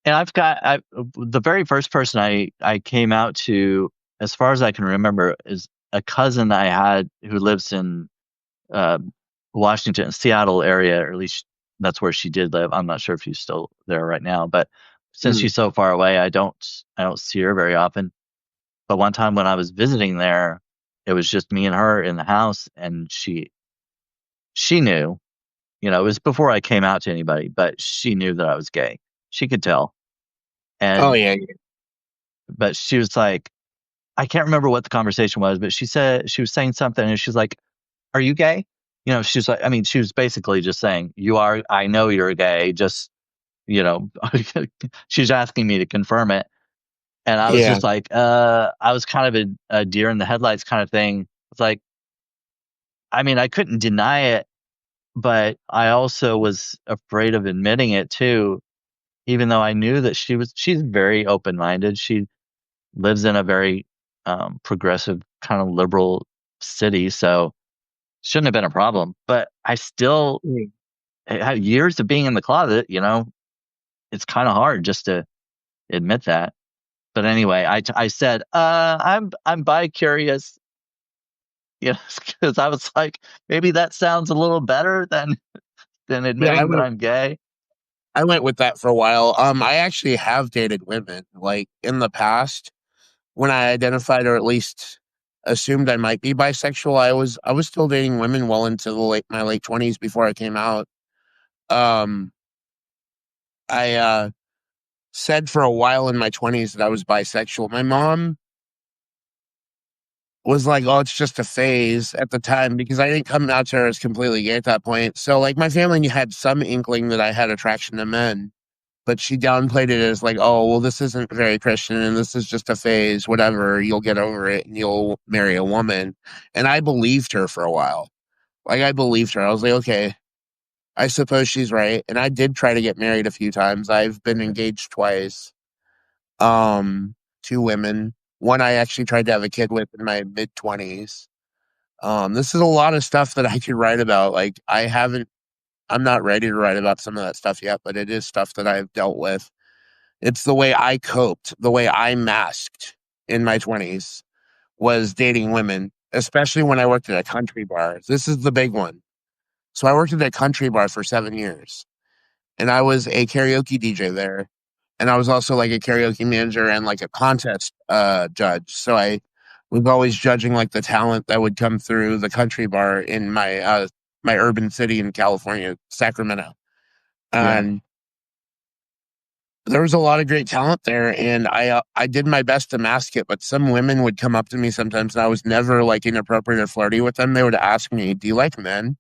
And the very first person I came out to, as far as I can remember, is a cousin I had who lives in uh, Washington, Seattle area, or at least that's where she did live. I'm not sure if she's still there right now, but since Mm. she's so far away, I don't see her very often. But one time when I was visiting there, it was just me and her in the house, and she knew, it was before I came out to anybody, but she knew that I was gay. She could tell. Oh And yeah. but she was like, I can't remember what the conversation was, but she was saying something, and she's like, "Are you gay?" She's like, I mean, she was basically just saying, "You are. I know you're gay. Just, you know." She's asking me to confirm it, and I was Yeah. just like, I was kind of a deer in the headlights kind of thing. It's like, I mean, I couldn't deny it, but I also was afraid of admitting it too, even though I knew that she's very open minded. She lives in a very progressive, kind of liberal city, so shouldn't have been a problem. But Mm. I had years of being in the closet. It's kind of hard just to admit that. But anyway, I said, I'm bi curious, because I was like, maybe that sounds a little better than Yeah, admitting that I'm gay. I went with that for a while. I actually have dated women, like, in the past when I identified or at least assumed I might be bisexual. I was still dating women well into the my late 20s before I came out. Um, I said for a while in my 20s that I was bisexual. My mom was like, "Oh, it's just a phase" at the time because I didn't come out to her as completely gay at that point. So, like, my family had some inkling that I had attraction to men, but she downplayed it as like, "Oh, well, this isn't very Christian and this is just a phase, whatever, you'll get over it and you'll marry a woman." And I believed her for a while. Like, I believed her. I was like, "Okay, I suppose she's right." And I did try to get married a few times. I've been engaged twice. Um, 2 women. One I actually tried to have a kid with in my mid-20s. This is a lot of stuff that I could write about. Like, I'm not ready to write about some of that stuff yet, but it is stuff that I've dealt with. It's the way I coped, the way I masked in my 20s was dating women, especially when I worked at a country bar. This is the big one. So I worked at a country bar for 7 years, and I was a karaoke DJ there, and I was also, like, a karaoke manager and, like, a contest, judge. So I was always judging, like, the talent that would come through the country bar in my urban city in California, Sacramento. Yeah. And there was a lot of great talent there, and I did my best to mask it, but some women would come up to me sometimes, and I was never, like, inappropriate or flirty with them. They would ask me, "Do you like men?"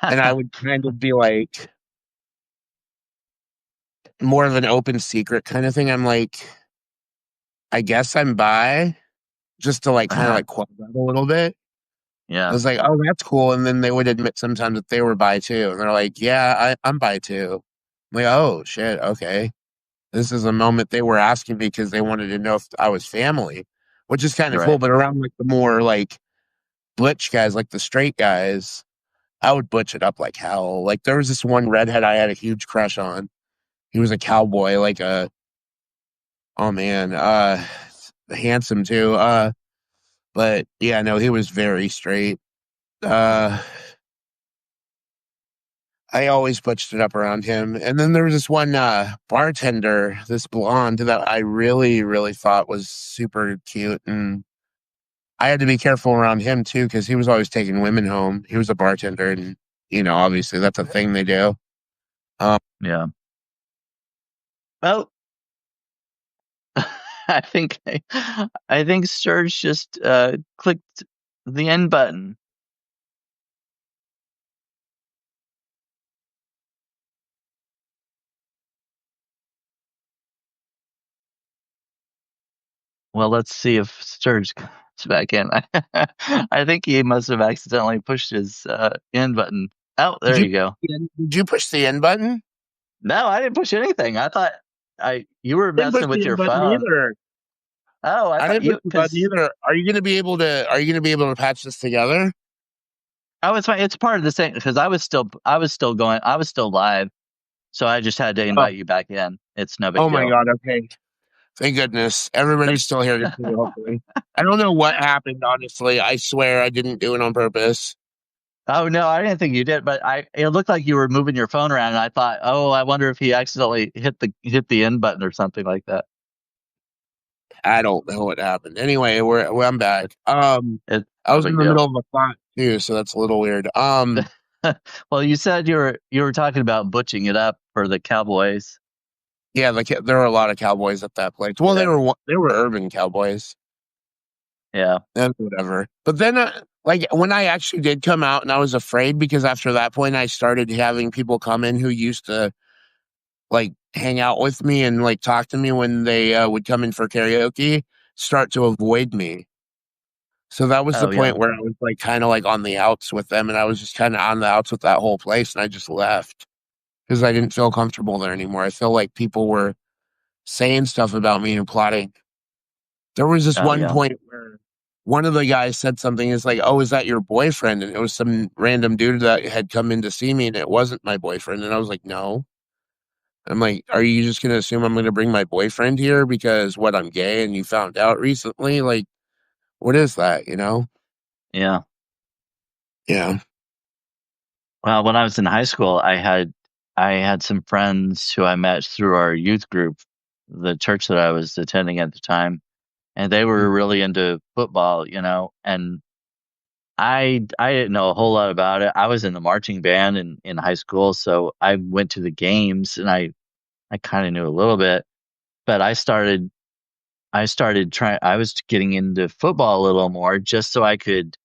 And I would kind of be like more of an open secret kinda thing. I'm like, "I guess I'm bi," just to, like, kinda, like, quell that a little bit. I Yeah. was like, "Oh, that's cool," and then they would admit sometimes that they were bi too, and they're like, "Yeah, I'm bi too." I'm like, "Oh, shit, okay." This is a moment they were asking me because they wanted to know if I was family, which is kinda cool, Right. but around, like, the more, like, butch guys, like the straight guys, I would butch it up like hell. Like, there was this one redhead I had a huge crush on. He was a cowboy, like a oh, man, handsome too, but, yeah, no, he was very straight. Uh, I always butched it up around him, and then there was this one, bartender, this blonde that I really, really thought was super cute, and I had to be careful around him too because he was always taking women home. He was a bartender, and obviously that's a thing they do. Um, Yeah. Well, I think I think Sturge just clicked the end button. Well, let's see if Sturge back in. I think he must have accidentally pushed his end button. Oh, Did there you you go. did you push the end button? No, I didn't push anything. I thought I you were Didn't push messing the with end your button phone. either. Oh, I I thought didn't push you the button because either. Are you gonna be able to patch this together? oh, it's fine. It's part of the same because I was still live, so I just had to Oh, invite you back in. It's no big oh my deal. God. Okay. Thank goodness. Everybody's still here to see, hopefully. I don't know what happened, honestly. I swear I didn't do it on purpose. Oh no, I didn't think you did, but I it looked like you were moving your phone around, and I thought, oh, I wonder if he accidentally hit the end button or something like that. I don't know what happened. Anyway, I'm back. It's I no was in big the deal. middle of a thought too, so that's a little weird. Well, you said you were talking about butching it up for the Cowboys. Yeah, there were a lot of cowboys at that place. Well, Yeah, they were urban cowboys. yeah. And whatever. But then, like when I actually did come out, and I was afraid because after that point, I started having people come in who used to like hang out with me and like talk to me when they would come in for karaoke, start to avoid me. So that was the Oh point yeah, where I was like kind of like on the outs with them, and I was just kind of on the outs with that whole place, and I just left because I didn't feel comfortable there anymore. I feel like people were saying stuff about me and plotting. There was this oh one yeah, point where one of the guys said something. It's like, "Oh, is that your boyfriend?" And it was some random dude that had come in to see me, and it wasn't my boyfriend. And I was like, "No." I'm like, "Are you just gonna assume I'm gonna bring my boyfriend here because what I'm gay and you found out recently? Like, what is that? You know?" yeah. Yeah. Well, when I was in high school, I had some friends who I met through our youth group, the church that I was attending at the time, and they were Mhm. really into football, and I didn't know a whole lot about it. I was in the marching band in high school, so I went to the games and I kind of knew a little bit, but I started trying I was getting into football a little more just so I could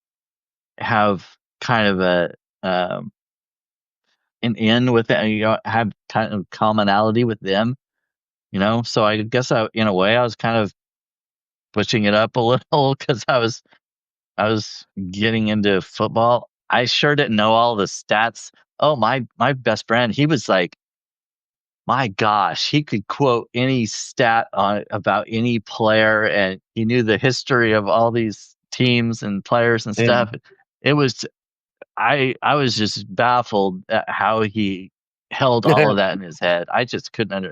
have kind of a an in with it, have kind of commonality with them, So I guess in a way, I was kind of pushing it up a little because I was getting into football. I sure didn't know all the stats. Oh, my best friend, he was like, my gosh, he could quote any stat on about any player, and he knew the history of all these teams and players and Yeah. stuff. It was I was just baffled at how he held all of that in his head. I just couldn't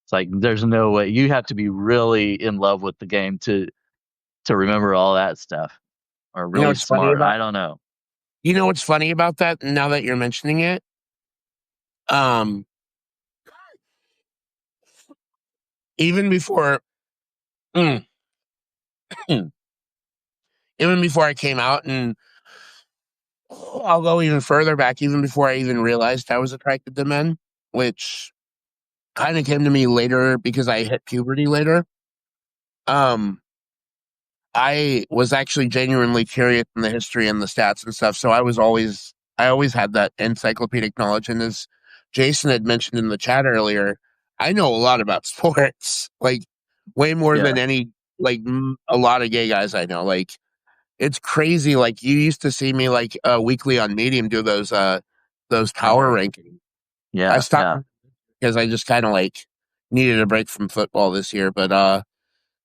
it's like there's no way. You have to be really in love with the game to remember all that stuff, or You know really what's funny smart. about I don't know. you know what's funny about that now that you're mentioning it? Um, even before mm, even before I came out, and I'll go even further back, even before I even realized I was attracted to men, which kind of came to me later because I hit puberty later. Um, I was actually genuinely curious in the history and the stats and stuff, so I always had that encyclopedic knowledge. And as Jason had mentioned in the chat earlier, I know a lot about sports, like way more than Yeah. any a lot of gay guys I know. Like it's crazy. Like you used to see me like weekly on Medium do those power rankings. I Yeah. stopped Yeah. because I just kind of like needed a break from football this year. But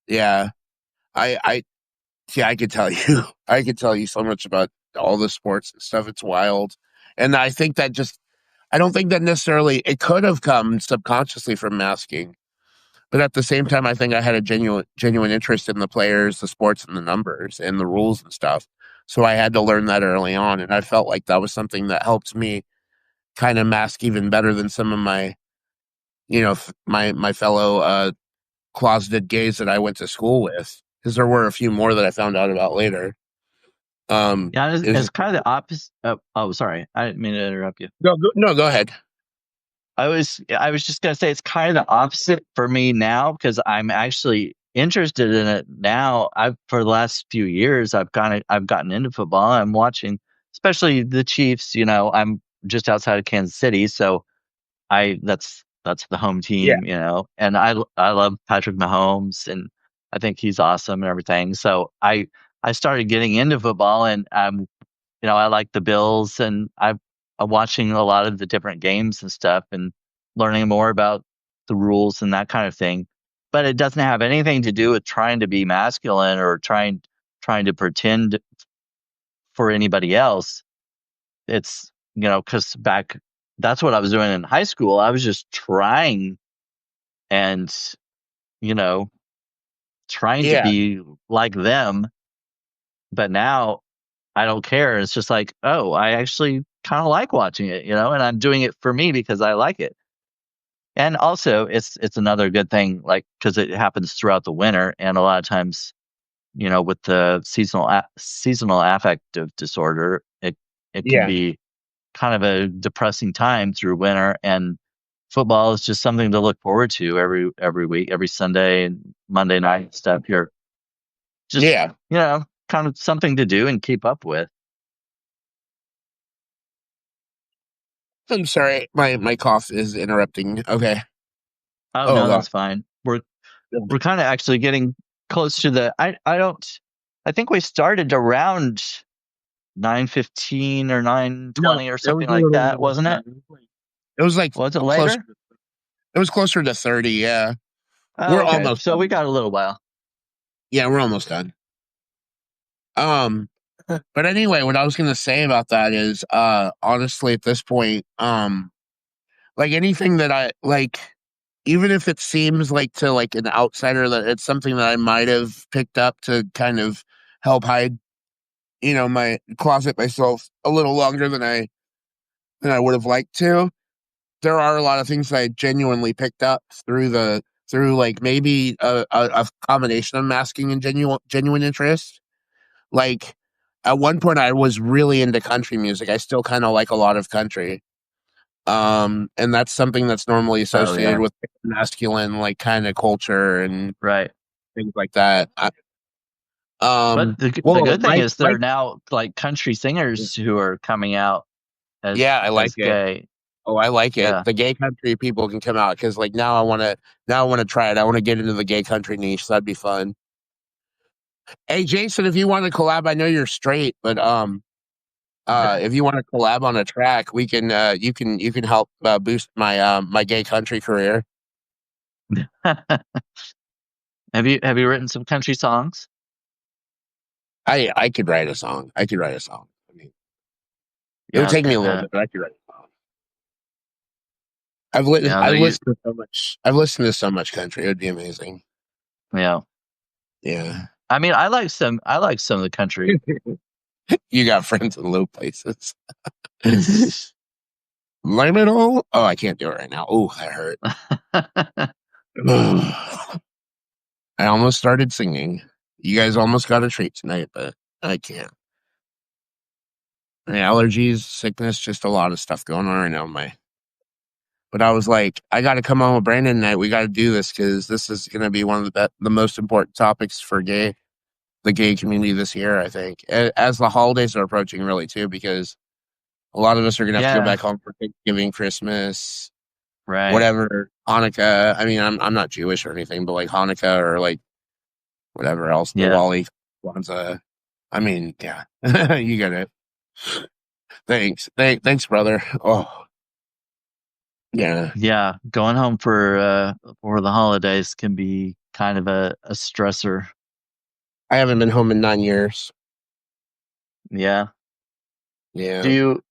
yeah, I yeah, I could tell you, I could tell you so much about all the sports and stuff. It's wild, and I think that just I don't think that necessarily it could have come subconsciously from masking, but at the same time, I think I had a genuine interest in the players, the sports, and the numbers and the rules and stuff. So I had to learn that early on, and I felt like that was something that helped me kind of mask even better than some of my my fellow closeted gays that I went to school with, because there were a few more that I found out about later. Yeah. It was It's just kind of the opposite. Oh, sorry. I didn't mean to interrupt you. no, go ahead. I was just gonna say it's kind of the opposite for me now because I'm actually interested in it now. I've for the last few years I've gotten into football. I'm watching, especially the Chiefs. I'm just outside of Kansas City, so I that's the home Yeah, team. And I love Patrick Mahomes, and I think he's awesome and everything. So I started getting into football, and I like the Bills, and I'm watching a lot of the different games and stuff, and learning more about the rules and that kind of thing. But it doesn't have anything to do with trying to be masculine or trying to pretend for anybody else. It's, because back, that's what I was doing in high school. I was just trying and, you know, trying to Yeah. be like them. But now I don't care. It's just like, oh, I actually kind of like watching it, and I'm doing it for me because I like it. And also, it's another good thing, like, because it happens throughout the winter, and a lot of times, with the seasonal affective disorder, it can Yeah. be kind of a depressing time through winter, and football is just something to look forward to every week, every Sunday and Monday night and stuff. You're just, Yeah. kind of something to do and keep up with. I'm sorry. My cough is interrupting. Okay. Oh Oh no, god. that's fine. We're kind of actually getting close to the I don't I think we started around 9:15 or No, 9:20 or it was something a like little that, more than wasn't that. it? It was like Was it closer. later? It was closer to 30. Yeah. Oh, We're okay. almost So we done. got a little while. Yeah, we're almost done. Um, but anyway, what I was gonna say about that is, honestly, at this point, like anything that I like, even if it seems like to like an outsider that it's something that I might have picked up to kind of help hide, my closet myself a little longer than I would have liked to. There are a lot of things that I genuinely picked up through like maybe a combination of masking and genuine interest. Like at one point, I was really into country music. I still kind of like a lot of country. And that's something that's normally Oh associated yeah. with masculine, like kind of culture and Right. things like that. But the Well, good thing is there my are now like country singers who are coming out yeah, I like as it. gay. Oh, I like it. Yeah. The gay country people can come out because, like, now I want to try it. I want to get into the gay country niche. So that'd be fun. Hey, Jason, if you want to collab, I know you're straight, but if you want to collab on a track, we can. You can help boost my gay country career. Have you written some country songs? I could write a song. I could write a song. I mean, it would Yeah, take me a little bit, but I could write a song. I've lit. yeah, I've listened to so much. I've listened to so much country. It would be amazing. yeah. Yeah. I mean, I like some of the country. You got friends in low places. Blame it all. Oh, I can't do it right now. Oh, that hurt. I almost started singing. You guys almost got a treat tonight, but I can't. Allergies, sickness, just a lot of stuff going on right now. But I was like, I got to come on with Brandon tonight. We got to do this because this is going to be one of the most important topics for the gay community this year. I think as the holidays are approaching, really too, because a lot of us are going to have to go Yeah, back home for Thanksgiving, Christmas, right. whatever, Hanukkah. I mean, I'm not Jewish or anything, but like Hanukkah or like whatever else, Yeah. Diwali, Kwanzaa. I mean, yeah, you get it. Thanks, brother. Oh, yeah. Yeah, going home for the holidays can be kind of a stressor. I haven't been home in 9 years. Yeah. Do Yeah, you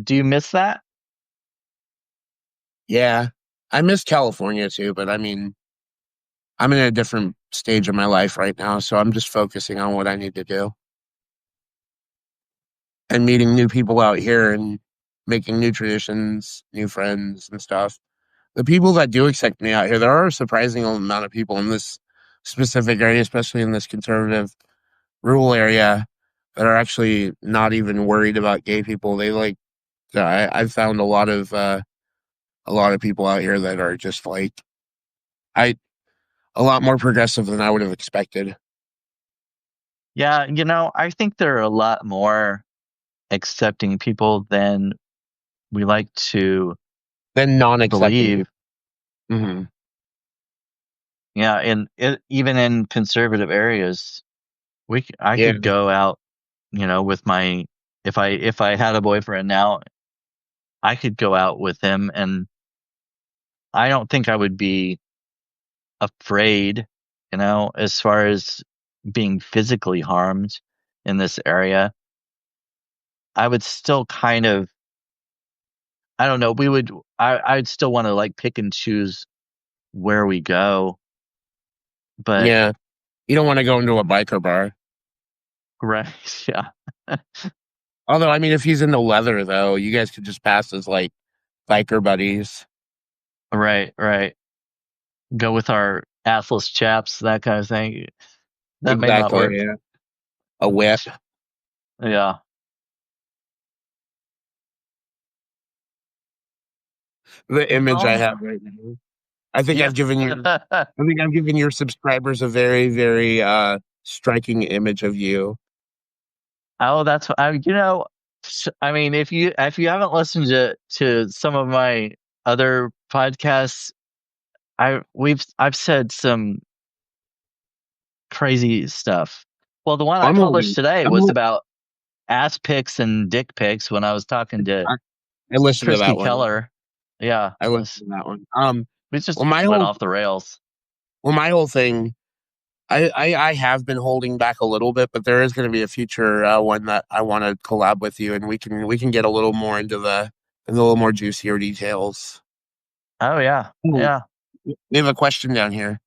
do you miss that? yeah. I miss California too, but I mean, I'm in a different stage of my life right now, so I'm just focusing on what I need to do and meeting new people out here and making new traditions, new friends and stuff. The people that do accept me out here, there are a surprising amount of people in this specific area, especially in this conservative rural area, that are actually not even worried about gay people. They like, I've found a lot of people out here that are just like, I a lot more progressive than I would have expected. Yeah, I think there are a lot more accepting people than we like to Than non-accepting believe. people. Hmm. Yeah, and even in conservative areas, I Yeah, could go out, with my if I had a boyfriend now, I could go out with him, and I don't think I would be afraid, as far as being physically harmed in this area. I would still kind of, I don't know, I'd still want to like pick and choose where we go, but yeah. You don't want to go into a biker bar. right, yeah. Although, I mean, if he's into leather, though, you guys could just pass as like biker buddies. Right, right. Go with our assless chaps, that kind of thing. That may not Exactly. work. Yeah. A whip. Yeah. The image I Well, have right now. I think yeah. I've given you. I think I've given your subscribers a very, very striking image of you. Oh, that's I mean, if you haven't listened to some of my other podcasts, I've said some crazy stuff. Well, the one I I'm published holding. today I'm. was about ass pics and dick pics when I was talking to I, I listened to Christy that one. Keller. Yeah, I listened to that one. we just Well, my went whole. off the rails. Well, my whole thing. I have been holding back a little bit, but there is going to be a future one that I want to collab with you, and we can get a little more into a little more juicier details. Oh yeah, Ooh, yeah. we have a question down here.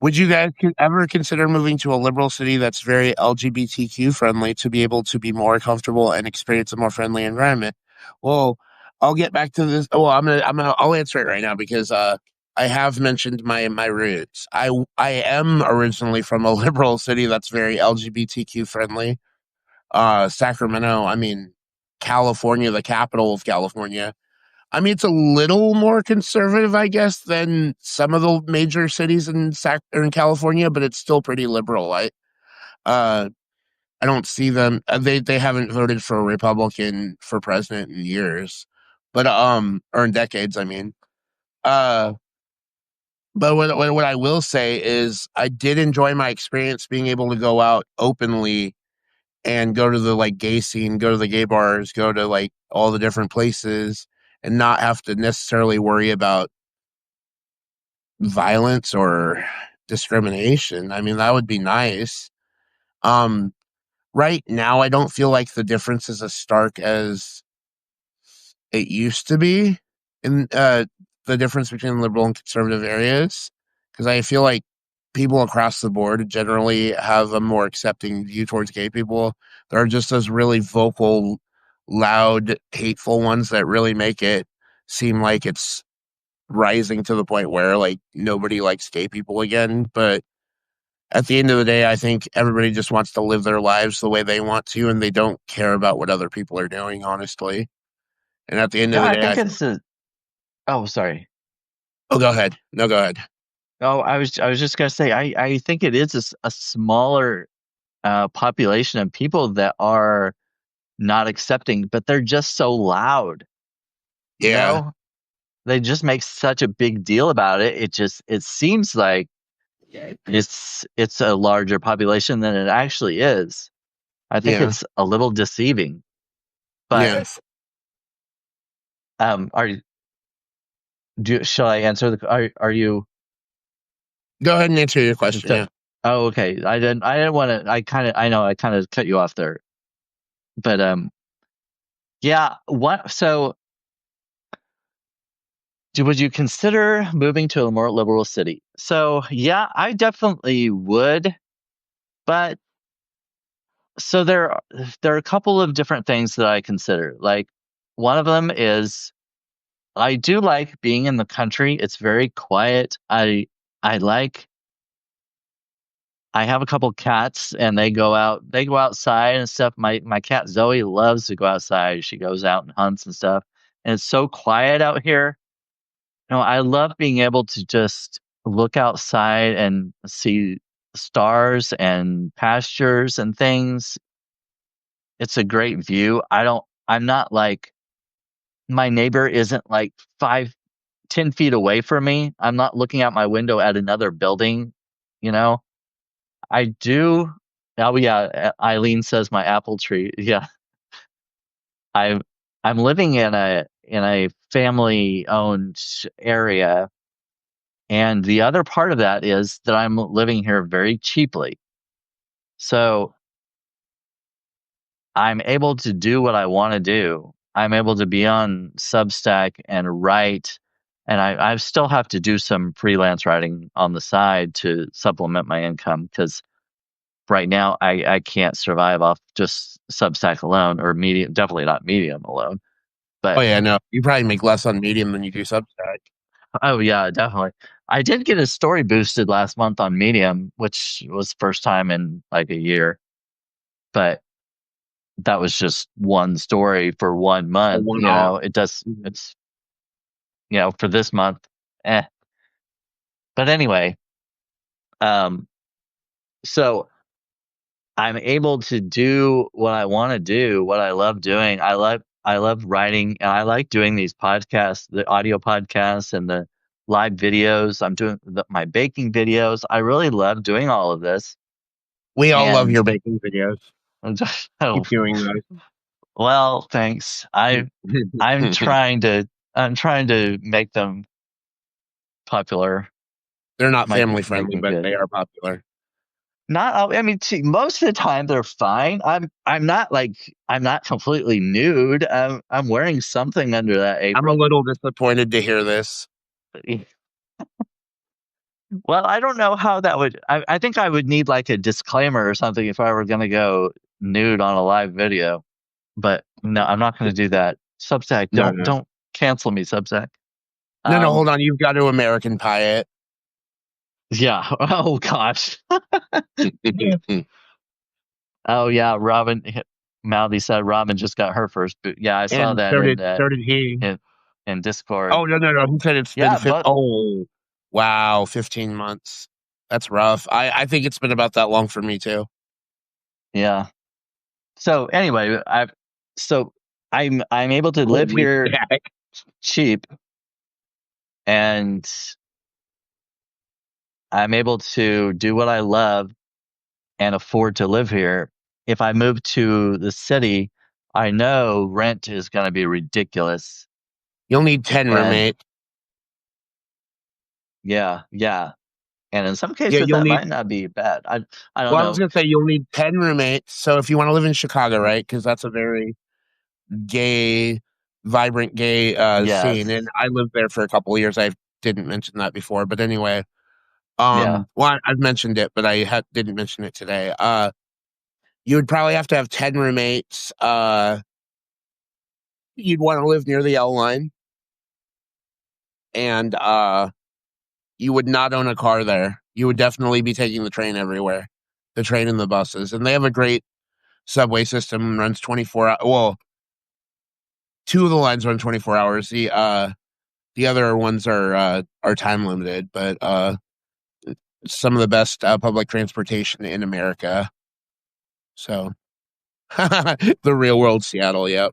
Would you guys ever consider moving to a liberal city that's very LGBTQ friendly to be able to be more comfortable and experience a more friendly environment? Well, I'll get back to this. Well, I'll answer it right now because I have mentioned my roots. I am originally from a liberal city that's very LGBTQ friendly. Sacramento, I mean, California, the capital of California. I mean, it's a little more conservative, I guess, than some of the major cities or in California, but it's still pretty liberal. Uh, I don't see them. They haven't voted for a Republican for president in years, but or in decades. I mean, uh, but what I will say is I did enjoy my experience being able to go out openly and go to the like gay scene, go to the gay bars, go to like all the different places, and not have to necessarily worry about violence or discrimination. I mean, that would be nice. Um, right now, I don't feel like the difference is as stark as it used to be in the difference between liberal and conservative areas, because I feel like people across the board generally have a more accepting view towards gay people. There are just those really vocal, loud, hateful ones that really make it seem like it's rising to the point where like nobody likes gay people again. But at the end of the day, I think everybody just wants to live their lives the way they want to, and they don't care about what other people are doing, honestly. And at the end of Yeah, the I day, think it's a. Oh, sorry. oh, go ahead. No, go ahead. Oh, I was just gonna say, I think it is a smaller population of people that are not accepting, but they're just so loud. You Yeah, know, they just make such a big deal about it. It seems like it's a larger population than it actually is. I think yeah, it's a little deceiving. But yeah. are you? Shall I answer the? Are you Go ahead and answer your just? question. Yeah. Oh, okay. I didn't want to. I know. I kind of cut you off there. But yeah. What? So, would you consider moving to a more liberal city? So, yeah, I definitely would. But so there are a couple of different things that I consider. Like one of them is I do like being in the country. It's very quiet. I like I have a couple cats and they go outside and stuff. My cat Zoe loves to go outside. She goes out and hunts and stuff. And it's so quiet out here. I love being able to just look outside and see stars and pastures and things. It's a great view. I'm not like my neighbor isn't like 10 feet away from me. I'm not looking out my window at another building, you know. I do. Oh yeah, Eileen says my apple tree. Yeah, I I'm living in a family owned area, and the other part of that is that I'm living here very cheaply. So I'm able to do what I want to do. I'm able to be on Substack and write, and I still have to do some freelance writing on the side to supplement my income because right now I can't survive off just Substack alone or Medium, definitely not Medium alone. Oh But yeah, no, you probably make less on Medium than you do Substack. oh yeah, definitely. I did get a story boosted last month on Medium, which was first time in like a year, but that was just one story for 1 month. One You off. know, it does. Mhm. It's for this month, eh. But anyway, um, so I'm able to do what I want to do, what I love doing. I love writing, and I like doing these podcasts, the audio podcasts and the live videos. I'm doing my baking videos. I really love doing all of this, We all love and your baking videos. oh, Keep doing well, thanks. those. I'm trying to make them popular. They're not family Make friendly, them but good. they are popular. Not, I mean, see, most of the time they're fine. I'm not completely nude. I'm wearing something under that I'm a apron. little disappointed to hear this. Well, I don't know how that would. I think I would need like a disclaimer or something if I were going to go nude on a live video. But no, I'm not going to do that. Substack, No, no, don't cancel me, Substack. no, no. Um, Hold on, you've got to American Pie it. yeah. Oh gosh. Oh yeah, Mouthy said Robin just got her first boot. Yeah, I saw And that so did he. in, in Discord. Oh no, no, no. He said it's been Yeah, but oh wow, 15 months. That's rough. I think it's been about that long for me too. yeah. So anyway, so I'm able to live Holy here heck. cheap, and I'm able to do what I love and afford to live here. If I move to the city, I know rent is going to be ridiculous. You'll need 10 And roommates. yeah, yeah. And in some Yeah, cases you'll that need might not be bad. I don't well, I was know. gonna say you'll need 10 roommates. So if you want to live in Chicago, right? Because that's a very gay, vibrant gay scene. And Yes. I lived there for a couple of years. I didn't mention that before. But anyway, Yeah. well, I've mentioned it, but didn't mention it today. You would probably have to have 10 roommates. You'd want to live near the L line, and you would not own a car there. You would definitely be taking the train everywhere, the train and the buses. And they have a great subway system, runs 24 hours. Well, two of the lines run 24 hours. The other ones are time limited, but some of the best public transportation in America. So the real world Seattle, yep.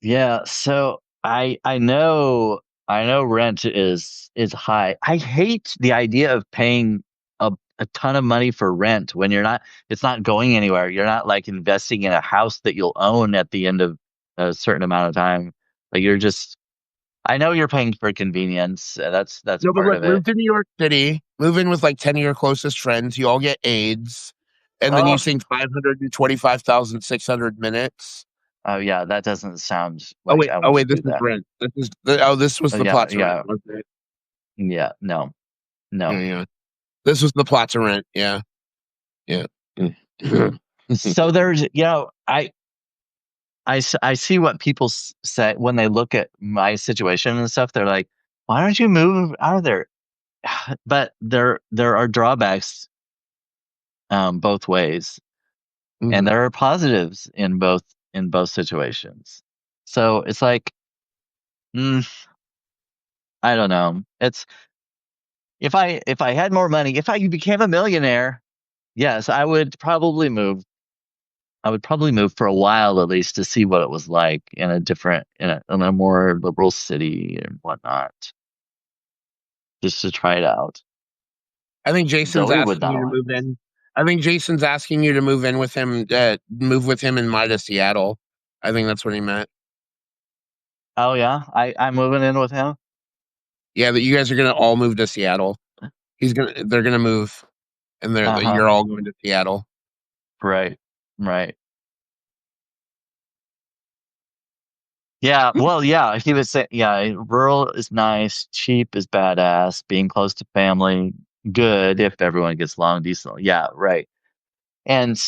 Yeah, so I know rent is high. I hate the idea of paying a ton of money for rent when it's not going anywhere. You're not like investing in a house that you'll own at the end of a certain amount of time. Like you're just I know you're paying for convenience. That's No, but part look, of it. move to New York City, move in with like 10 of your closest friends, you all get AIDS, and then you Oh, sing 525,600 minutes. oh yeah, that doesn't sound like I Oh want to wait, this do is that. rent. This was the Yeah, plot to rent, yeah, wasn't it? yeah, no. Yeah, No. yeah. This was the plot to rent, yeah. Yeah. Mm. So there's, I see what people say when they look at my situation and stuff. They're like, "Why don't you move out of there?" But there are drawbacks both ways, and Mhm. there are positives in both situations. So it's like, mm, I don't know. It's if I had more money, if I became a millionaire, yes, I would probably move. I would probably move for a while at least to see what it was like in a different, in a more liberal city and whatnot, just to try it out. I think Jason's Zoe would asking not you to like move it. in. I think Jason's asking you to move in with him, move with him and Mai to Seattle. I think that's what he meant. Oh yeah, I'm moving in with him. Yeah, that you guys are gonna all move to Seattle. They're gonna move, and Uh-huh. you're all going to Seattle. Right. Right. Yeah, well, yeah, he was saying, yeah, rural is nice, cheap is badass, being close to family, good if everyone gets along decently. Yeah, right. And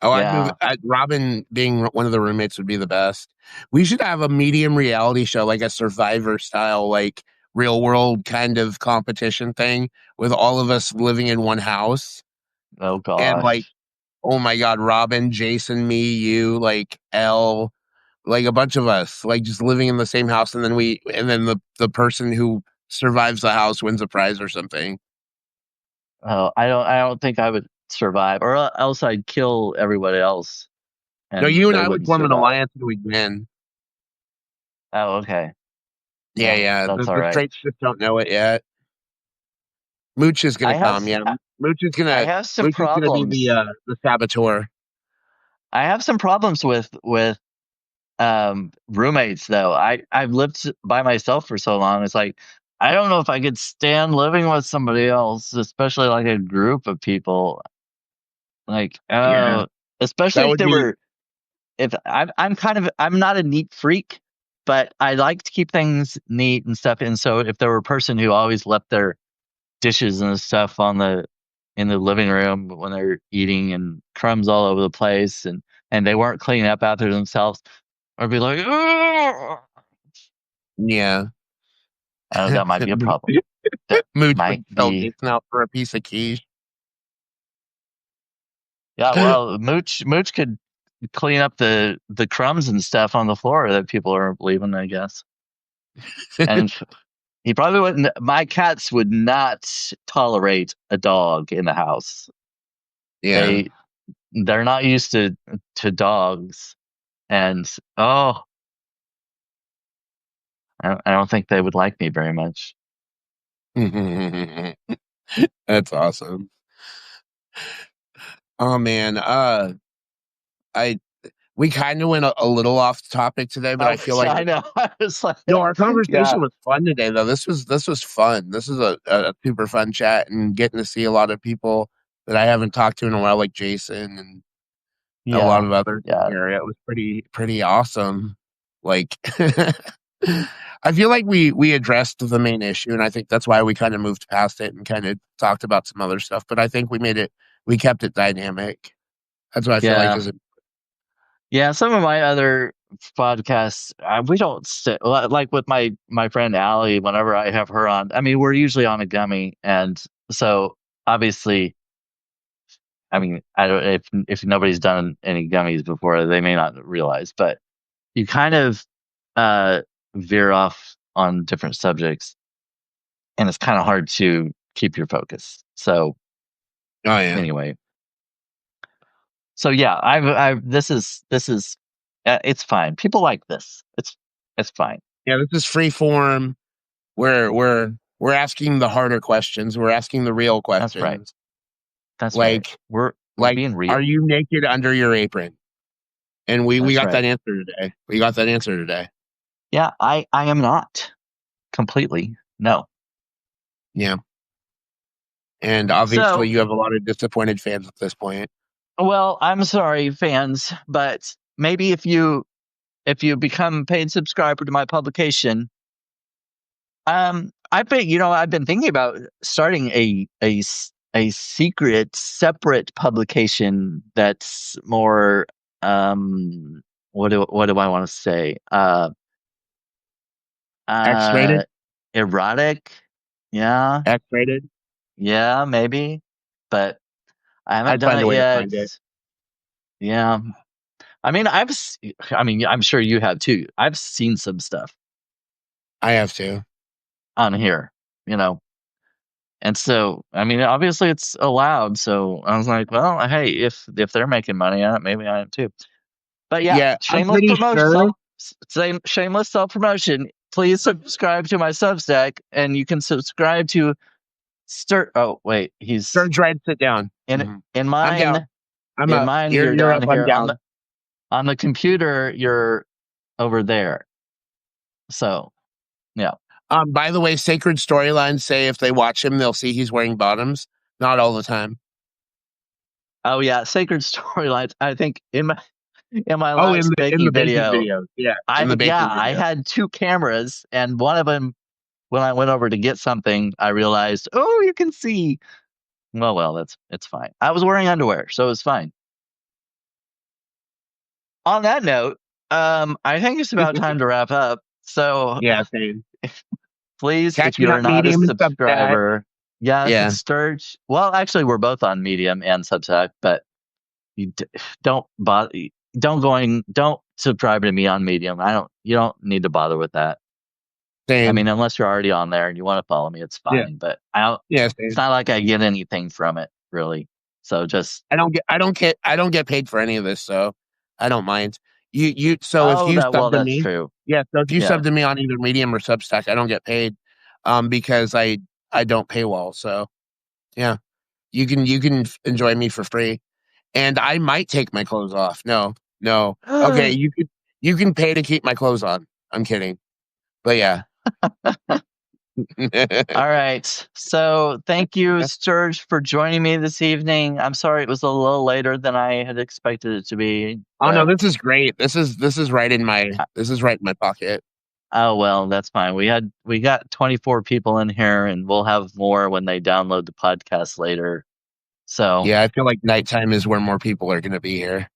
Oh, I'd move. yeah, Robin being one of the roommates would be the best. We should have a medium reality show, like a Survivor style, like real world kind of competition thing, with all of us living in one house, oh and like, gosh. oh my god, Robin, Jason, me, you, like Elle, like a bunch of us, like just living in the same house, and then the person who survives the house wins a prize or something. Oh, I don't think I would survive, or else I'd kill everybody else No, and you and they I would wouldn't form an survive. alliance and we'd win. Oh, okay. Yeah, Well, yeah. that's all The right. straights just don't know it yet. Mooch is gonna I have come. Yeah, I have some Mooch is gonna be problems. the saboteur. I have some problems with roommates though. I've lived by myself for so long. It's like I don't know if I could stand living with somebody else, especially like a group of people. Like, Yeah, especially that if would they be. were, if I'm not a neat freak, but I like to keep things neat and stuff. And so if there were a person who always left their dishes and stuff on the in the living room when they're eating and crumbs all over the place and they weren't cleaning up after themselves, I'd be like, "Ugh." Yeah. Oh, that might be a problem. That Mooch might would sell be. Jason out for a piece of quiche. Yeah, well, Mooch could clean up the crumbs and stuff on the floor that people are leaving, I guess. And he probably wouldn't. My cats would not tolerate a dog in the house. Yeah. They they're not used to dogs, and oh, I don't think they would like me very much. That's awesome. Oh man. I we kind of went a little off topic today, but I Oh, feel like I know. I was like, no, our yeah, conversation was fun today, though. This was fun. This is a super fun chat and getting to see a lot of people that I haven't talked to in a while, like Jason and a lot yeah, of others in the yeah, area. It was pretty awesome. Like I feel like we addressed the main issue, and I think that's why we kind of moved past it and kind of talked about some other stuff. But I think we kept it dynamic. That's what I feel like yeah. is Yeah, some of my other podcasts, we don't sit like with my friend Allie. Whenever I have her on, I mean, we're usually on a gummy, and so obviously, I mean, I don't if nobody's done any gummies before, they may not realize, but you kind of uh veer off on different subjects, and it's kind of hard to keep your focus. So oh yeah. anyway, so yeah, I've this is it's fine. People like this. It's fine. Yeah, this is free form. We're asking the harder questions. We're asking the real That's right. questions. That's right. Like We're like being are real. you naked under your apron? And we That's got that right. answer today. We got that answer today. Yeah, I am not completely. No. Yeah. And obviously So, you have a lot of disappointed fans at this point. well, I'm sorry fans, but maybe if you become a paid subscriber to my publication, I've been thinking about starting a secret separate publication that's more what do I want to say? X rated? Uh erotic. Yeah. X rated? Yeah, maybe. But I haven't I'd done find a it way to yet. find it. Yeah. I mean, I mean, I'm sure you have too. I've seen some stuff I have to. on here, you know. And so, I mean, obviously it's allowed. So I was like, well, hey, if they're making money on it, maybe I am too. But yeah, Yeah, I'm shameless pretty promotion, sure. shameless self promotion. Please subscribe to my Substack, and you can subscribe to Stir. Oh wait, he's Surge right, sit down. in Mhm. in I'm down. mine. I'm In up. mine, you're You're down up. I'm here down. on the computer. You're over there. So yeah. By the way, sacred storylines say if they watch him, they'll see he's wearing bottoms. Not all the time. Oh yeah, sacred storylines. I think in my Oh, last in baking the baking video, videos. Yeah, in the yeah, baking I video. had two cameras, and one of them, when I went over to get something, I realized, oh, you can see. Well, it's fine. I was wearing underwear, so it's fine. On that note, I think it's about time to wrap up. So Yeah, same. please, if Catch me you're on not a Medium and Substack. subscriber, yes, Yeah, Sturge. Well, actually, we're both on Medium and Substack, but you don't bother. Don't subscribe to me on Medium. You don't need to bother with that. I same. mean, unless you're already on there and you want to follow me, it's Yeah, fine. But I don't. yeah, It's same. not like I get anything from it, really. So just. I don't get paid for any of this, so I don't mind. So if Oh, you sub to that's me, true. yeah, so if you Yeah. sub to me on either Medium or Substack, I don't get paid, because I don't paywall. So yeah, you can enjoy me for free, and I might take my clothes off. No, no, okay, you can pay to keep my clothes on. I'm kidding, but yeah. All right. So thank you, Sturge, for joining me this evening. I'm sorry it was a little later than I had expected it to be, Oh no, but this is great. This is right in my pocket. oh well, that's fine. We got 24 people in here, and we'll have more when they download the podcast later. So Yeah, I feel like nighttime is where more people are going to be here.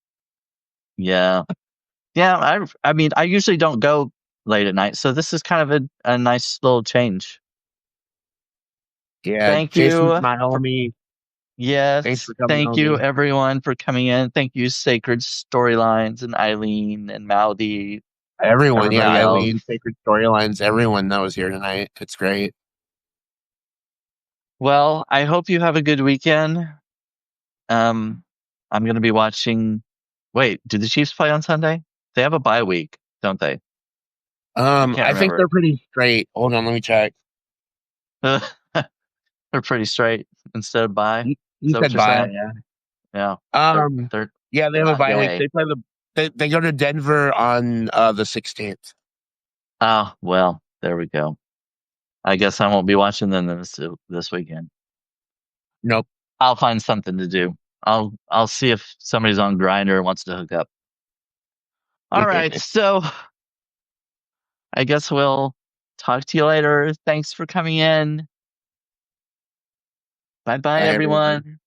yeah, yeah. I mean, I usually don't go late at night, so this is kind of a nice little change. Yeah, Thank Jason's you my for homie. Thanks yes, for coming thank you over. everyone for coming in. Thank you, Sacred Storylines and Eileen and Mouthy, Everyone, yeah, everybody else. Eileen, Sacred Storylines, everyone that was here tonight. It's great. Well, I hope you have a good weekend. Um, I'm gonna be watching. Wait, do the Chiefs play on Sunday? They have a bye week, don't they? I can't I think remember. they're pretty straight. Hold on, let me check. They're pretty straight instead of bye. Is You that what said you're bye, saying? yeah. Yeah, they're Yeah, they they're have a not bye week. gay. They go to Denver on the 16th. Oh well, there we go. I guess I won't be watching them this weekend. Nope. I'll find something to do. I'll see if somebody's on Grinder and wants to hook up. All right, so I guess we'll talk to you later. Thanks for coming in. Bye bye, Bye everyone. everyone.